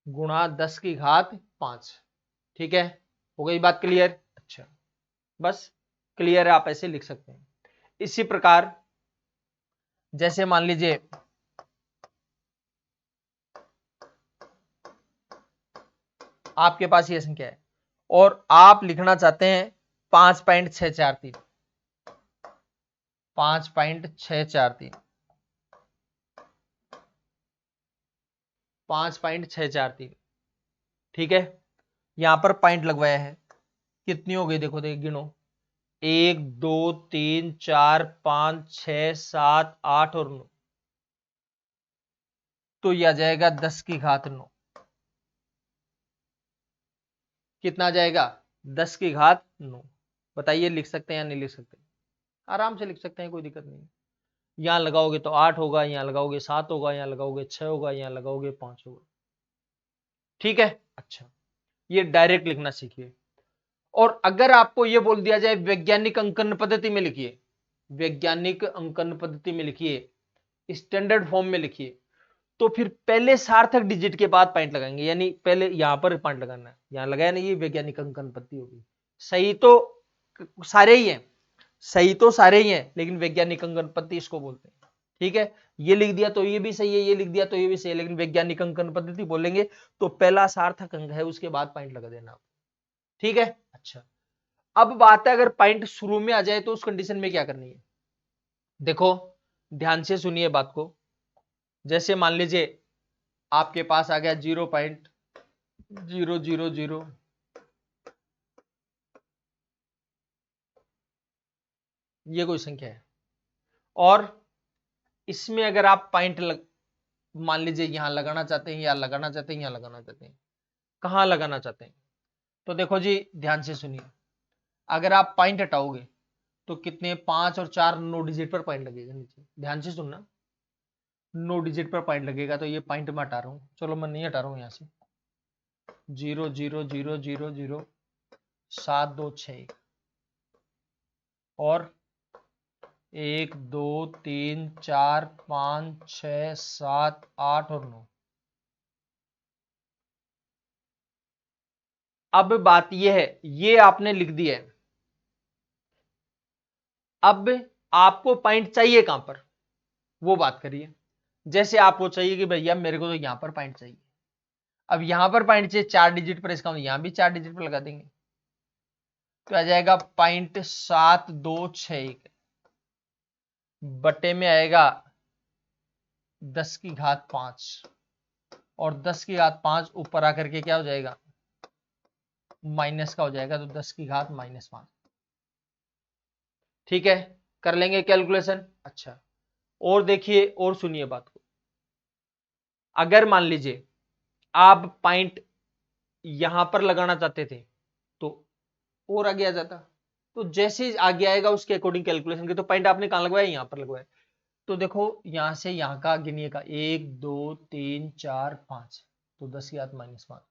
A: गुणा 10 की घात 5। ठीक है, हो गई बात क्लियर? अच्छा, बस क्लियर है, आप ऐसे लिख सकते हैं। इसी प्रकार जैसे मान लीजिए आपके पास ये संख्या है और आप लिखना चाहते हैं 5.643, 5.643, 5.643। ठीक है, यहां पर पॉइंट लगवाया है, कितनी हो गई देखो, देखो गिनो, 1 2 3 4 5 6 7 8 और 9। तो यह आ जाएगा 10 की घात 9। कितना आ जाएगा? 10 की घात 9। बताइए लिख सकते हैं या नहीं लिख सकते? आराम से लिख सकते हैं, कोई दिक्कत नहीं। यहां लगाओगे तो 8 होगा, यहां लगाओगे 7 होगा, यहां लगाओगे 6 होगा, यहां लगाओगे 5 होगा। ठीक है, अच्छा, ये डायरेक्ट लिखना सीखिए। और अगर आपको यह बोल दिया जाए वैज्ञानिक अंकन पद्धति में लिखिए, वैज्ञानिक अंकन पद्धति में लिखिए, स्टैंडर्ड फॉर्म में लिखिए, तो फिर पहले सार्थक डिजिट के बाद पॉइंट लगाएंगे, यानी पहले यहां पर पॉइंट लगाना है, यहां लगाया नहीं, ये वैज्ञानिक अंकन पद्धति होगी। सही तो सारे ही हैं, सही तो सारे ही हैं, लेकिन वैज्ञानिक अंकन पद्धति इसको बोलते हैं। ठीक है, ये लिख दिया तो ये भी सही है, ये लिख दिया तो ये भी सही है, लेकिन वैज्ञानिक अंकन पद्धति बोलेंगे तो पहला सार्थक अंक है उसके बाद पॉइंट लगा देना। ठीक है, अच्छा, अब बात है अगर पॉइंट शुरू में आ जाए तो उस कंडीशन में क्या करनी है? देखो ध्यान से सुनिए बात को। जैसे मान लीजिए आपके पास आ गया 0.000, ये कोई संख्या है, और इसमें अगर आप पॉइंट मान लीजिए यहां लगाना चाहते हैं, या लगाना चाहते हैं, यहां लगाना चाहते हैं, कहां लगाना चाहते हैं? तो देखो जी ध्यान से सुनिए, अगर आप पॉइंट हटाओगे तो कितने, 5 और 4 9 डिजिट पर पॉइंट लगेगा नीचे। ध्यान से सुनना, 9 डिजिट पर पॉइंट लगेगा, तो ये पॉइंट मैं हटा रहा हूं, चलो मैं नहीं हटा रहा हूं यहां से, 0 0 0 0 0 7 2 6 और 1 2 3 4 5 6 7 8 और 9। अब बात यह है, ये आपने लिख दिया है, अब आपको पॉइंट चाहिए कहां पर, वो बात करिए। जैसे आपको चाहिए कि भैया मेरे को तो यहां पर पॉइंट चाहिए, अब यहां पर पॉइंट चाहिए 4 डिजिट पर, इसका यहां भी 4 डिजिट पर लगा देंगे, तो आ जाएगा 0.7261 बटे में आएगा 10 की घात 5, और 10 की घात 5 ऊपर आकर के क्या हो जाएगा, माइनस का हो जाएगा, तो 10 की घात -5। ठीक है, कर लेंगे कैलकुलेशन। अच्छा, और देखिए और सुनिए बात को, अगर मान लीजिए आप पॉइंट यहां पर लगाना चाहते थे तो और आगे आ जाता, तो जैसे ही आगे आएगा उसके अकॉर्डिंग कैलकुलेशन की। तो पॉइंट आपने कहां लगवाया, यहां पर लगवाया, तो देखो यहां से यहां का गिनिए का 1 2 3 4 5, तो 10 की घात -5,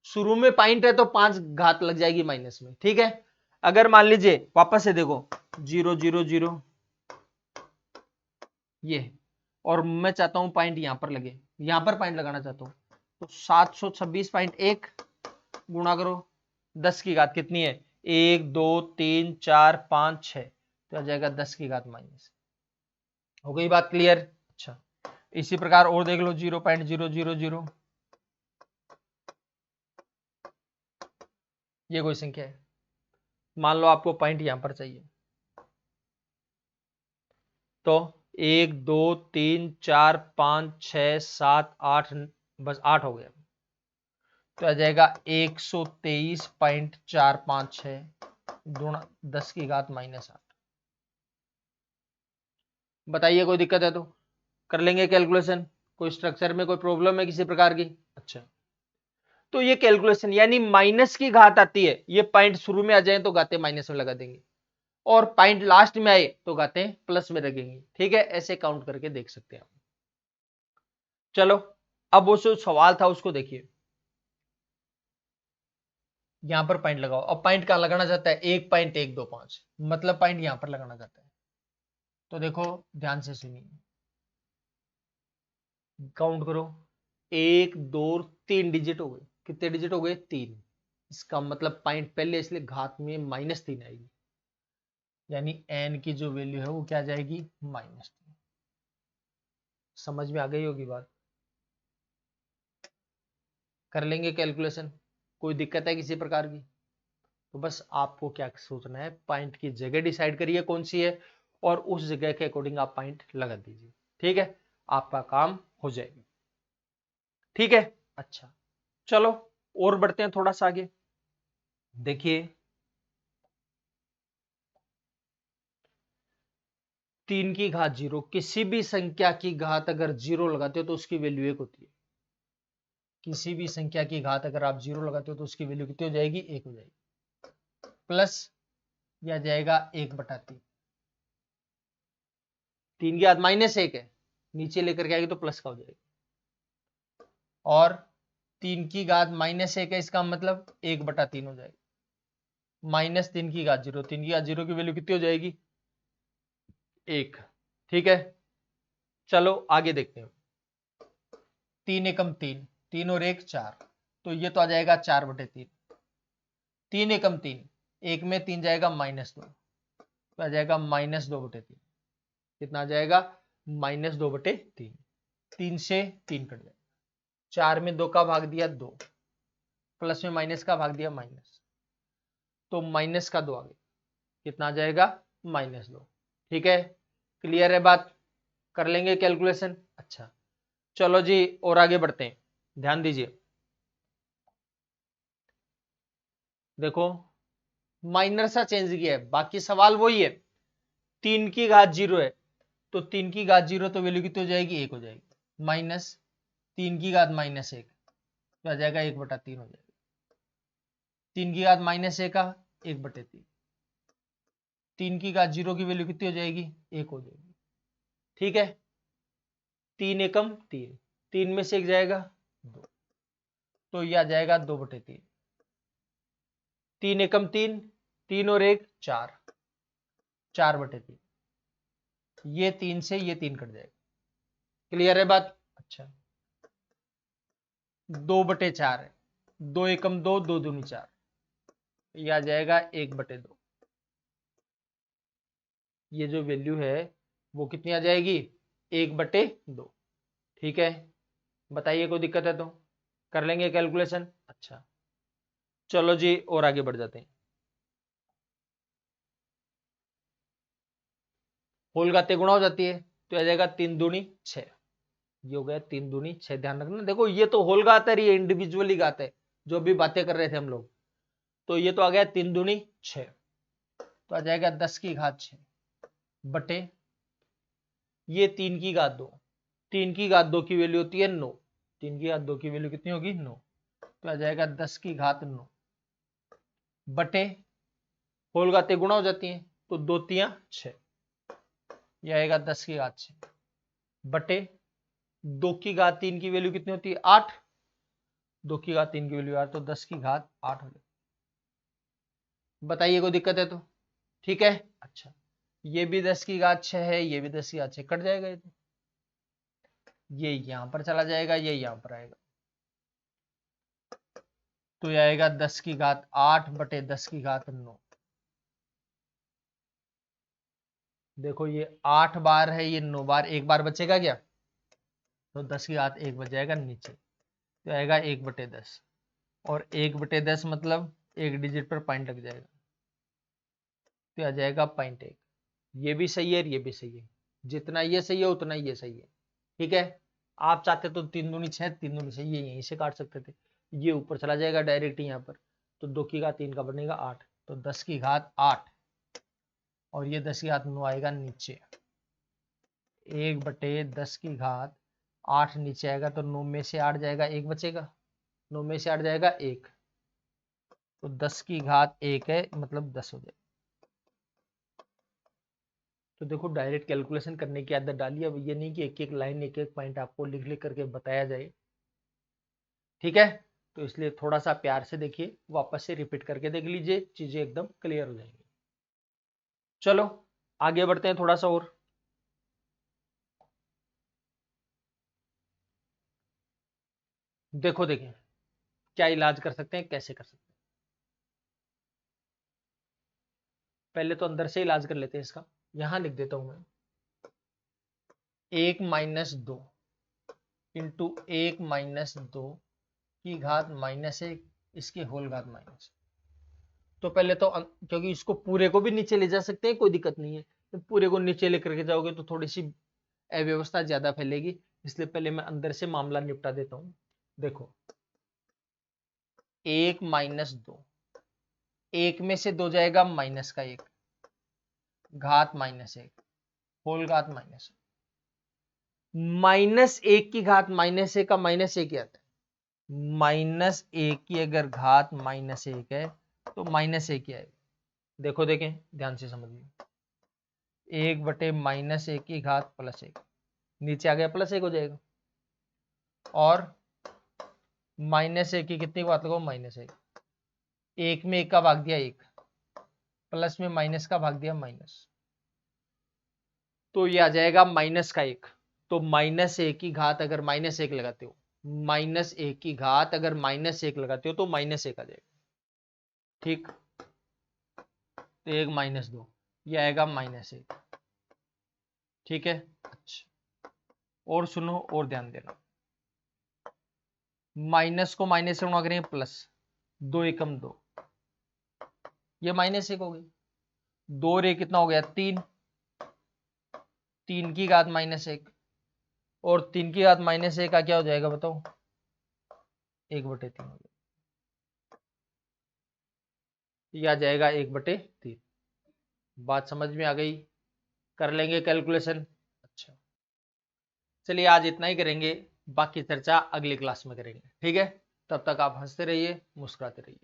A: शुरू में पॉइंट है तो 5 घात लग जाएगी माइनस में। ठीक है, अगर मान लीजिए वापस से देखो 0 0 0 ये, और मैं चाहता हूं पॉइंट यहां पर लगे, यहां पर पॉइंट लगाना चाहता हूं, तो 726.1 गुणा करो 10 की घात कितनी है, 1 2 3 4 5 6, तो आ जाएगा 10 की घात माइनस। हो गई बात क्लियर? अच्छा, इसी प्रकार और देख लो 0.000, ये कोई संख्या है, मान लो आपको पॉइंट यहां पर चाहिए, तो 1 2 3 4 5 6 7 8, बस 8 हो गया, तो आ जाएगा 123.456 गुणा 10 की घात -8। बताइए कोई दिक्कत है तो कर लेंगे कैलकुलेशन, कोई स्ट्रक्चर में कोई प्रॉब्लम है किसी प्रकार की? अच्छा, तो ये कैलकुलेशन यानी माइनस की घात आती है, ये पॉइंट शुरू में आ जाए तो गाते माइनस में लगा देंगे, और पॉइंट लास्ट में आए तो गाते प्लस में रखेंगे। ठीक है, ऐसे काउंट करके देख सकते हैं आप। चलो अब वो जो सवाल था उसको देखिए, यहां पर पॉइंट लगाओ। अब पॉइंट कहां लगाना चाहता है? 1.125, मतलब पॉइंट यहां पर लगाना चाहता है। तो देखो ध्यान से सुनिए, काउंट करो, 1 2 3 डिजिट हो गए। कितने डिजिट हो गए? 3। इसका मतलब पॉइंट पहले, इसलिए घात में -3 आएगी, यानी n की जो वैल्यू है वो क्या जाएगी? -3। समझ में आ गई होगी बात? कर लेंगे कैलकुलेशन, कोई दिक्कत है किसी प्रकार की? तो बस आपको क्या सोचना है, पॉइंट की जगह डिसाइड करिए कौन सी है, और उस जगह के अकॉर्डिंग आप पॉइंट लगा दीजिए। ठीक है, आपका काम हो जाएगा। ठीक है, अच्छा चलो और बढ़ते हैं थोड़ा सा आगे। देखिए 3 की घात 0, किसी भी संख्या की घात अगर 0 लगाते हो तो उसकी वैल्यू 1 होती है। किसी भी संख्या की घात अगर आप 0 लगाते हो तो उसकी वैल्यू कितनी हो जाएगी? 1 हो जाएगी। प्लस यह जाएगा 1/3। 3 की घात -1 है, नीचे लेकर के आएगी तो प्लस का हो जाएगा। और 3 की घात -1 है, इसका मतलब 1/3 हो जाएगा। -3 की घात 0, 3 की घात 0 की वैल्यू कितनी हो जाएगी? 1। ठीक है, चलो आगे देखते हैं। 3 एकम 3, 3 और 1 4, तो ये तो आ जाएगा 4/3। 3 एकम 3, 1 में 3 जाएगा -2, तो आ जाएगा -2/3। कितना आ जाएगा? -2/3। 3 से 3 कट जाएगा, 4 में 2 का भाग दिया 2, प्लस में माइनस का भाग दिया माइनस, तो माइनस का 2 आ गया। कितना आ जाएगा? -2। ठीक है, क्लियर है बात? कर लेंगे कैलकुलेशन। अच्छा चलो जी और आगे बढ़ते हैं, ध्यान दीजिए। देखो माइनर सा चेंज किया है, बाकी सवाल वही है। 3 की घात 0 है, तो 3 की घात 0 तो वैल्यू कितनी हो जाएगी? 1 हो जाएगी। माइनस 3 की घात -1, तो आ जाएगा 1/3 हो जाएगा। 3 की घात -1 का 1/3। 3 की घात 0 की वैल्यू कितनी हो जाएगी? 1 हो जाएगी। ठीक है, 3 एकम 3, 3 में से 1 जाएगा 2, तो यह आ जाएगा 2/3। 3 एकम 3, 3 और 1 4, 4/3। ये 3 से ये 3 कट जाएगा। क्लियर है बात? अच्छा 2/4 है, 2 एकम 2, 2 दूनी 4, यह आ जाएगा 1/2। ये जो वैल्यू है वो कितनी आ जाएगी? 1/2। ठीक है, बताइए कोई दिक्कत है तो? कर लेंगे कैलकुलेशन। अच्छा चलो जी और आगे बढ़ जाते हैं। होल घाते गुणा हो जाती है, तो आ जाएगा 3 दूनी 6। ये हो गया 3 दूनी 6। ध्यान रखना, देखो ये तो होल घात है, ये इंडिविजुअली घात है, जो भी बातें कर रहे थे हम लोग। तो ये तो आ गया 3 दूनी 6, तो आ जाएगा 10 की घात 6 बटे ये 3 की घात 2। 3 की घात 2 की वैल्यू होती है 9, 3 की घात 2 की वैल्यू कितनी होगी? 9, तो आ जाएगा 10 की घात 9 बटे, होल घाते गुणा हो जाती हैं तो 2 तियां 6, यह आएगा 10 की घात 6 बटे 2 की घात 3 की वैल्यू कितनी होती है? 8। 2 की घात 3 की वैल्यू 8, तो 10 की घात 8 हो जाएगी। बताइए कोई दिक्कत है तो? ठीक है, अच्छा ये भी 10 की घात 6 है, ये भी 10 की घात 6, कट जाएगा ये तो। ये यहां पर चला जाएगा, ये यहां पर आएगा, तो ये आएगा 10 की घात 8 बटे 10 की घात 9। देखो ये 8 बार है, ये 9 बार, एक बार बचेगा क्या? तो 10 की घात 1 बच जाएगा नीचे, तो आएगा 1/10, और 1/10 मतलब एक डिजिट पर पॉइंट लग जाएगा, तो आ जाएगा 0.1। ये भी सही है, ये भी सही है, जितना ये सही है उतना ये सही है। ठीक है, आप चाहते तो 3 दूनी 6, 3 दूनी 6 ये यहीं से काट सकते थे, ये ऊपर चला जाएगा डायरेक्ट यहाँ पर, तो 2 की घात 3 का बनेगा 8, तो 10 की घात 8, और ये 10 की घात 9 आएगा नीचे। 1/10 की घात 8 नीचे आएगा, तो 9 में से 8 जाएगा, 1 बचेगा, 9 में से 8 जाएगा 1, तो 10 की घात 1 है, मतलब 10 हो जाएगा। तो देखो डायरेक्ट कैलकुलेशन करने की आदत डालिए, अब ये नहीं कि एक एक लाइन एक एक पॉइंट आपको लिख लिख करके बताया जाए। ठीक है, तो इसलिए थोड़ा सा प्यार से देखिए, वापस से रिपीट करके देख लीजिए, चीजें एकदम क्लियर हो जाएंगी। चलो आगे बढ़ते हैं थोड़ा सा और। देखो देखिए क्या इलाज कर सकते हैं, कैसे कर सकते हैं। पहले तो अंदर से इलाज कर लेते हैं इसका। यहां लिख देता हूं मैं 1 - 2 इंटू 1 - 2 की घात -1 इसकी होल घात माइनस। तो पहले तो क्योंकि इसको पूरे को भी नीचे ले जा सकते हैं, कोई दिक्कत नहीं है। तो पूरे को नीचे लेकर के जाओगे तो थोड़ी सी अव्यवस्था ज्यादा फैलेगी, इसलिए पहले मैं अंदर से मामला निपटा देता हूं। देखो 1 - 2, 1 में से 2 जाएगा -1, घात -1, होल घात -1। -1 की घात -1 का -1 ही आता है। -1 की अगर घात -1 है तो -1 ही आएगा। देखो देखें ध्यान से समझिए, 1/-1 की घात +1, नीचे आ गया +1 हो जाएगा। और -1 की कितनी बात लगाओ, -1, 1 में 1 का भाग दिया 1, प्लस में माइनस का भाग दिया माइनस, तो ये आ जाएगा -1। तो -1 की घात अगर -1 लगाते हो, -1 की घात अगर -1 लगाते हो तो -1 आ जाएगा। ठीक, तो 1 - 2 ये आएगा -1। ठीक है, अच्छा और सुनो और ध्यान देना, माइनस को माइनस से गुणा करेंगे प्लस, 2 एकम 2, ये -1 हो गई। 2 रे कितना हो गया 3, 3 की घात -1, और 3 की घात -1 का क्या हो जाएगा बताओ, 1/3 हो जाएगा। ये आ जाएगा 1/3। बात समझ में आ गई, कर लेंगे कैलकुलेशन। अच्छा चलिए आज इतना ही करेंगे, बाकी चर्चा अगली क्लास में करेंगे। ठीक है, तब तक आप हंसते रहिए, मुस्कुराते रहिए।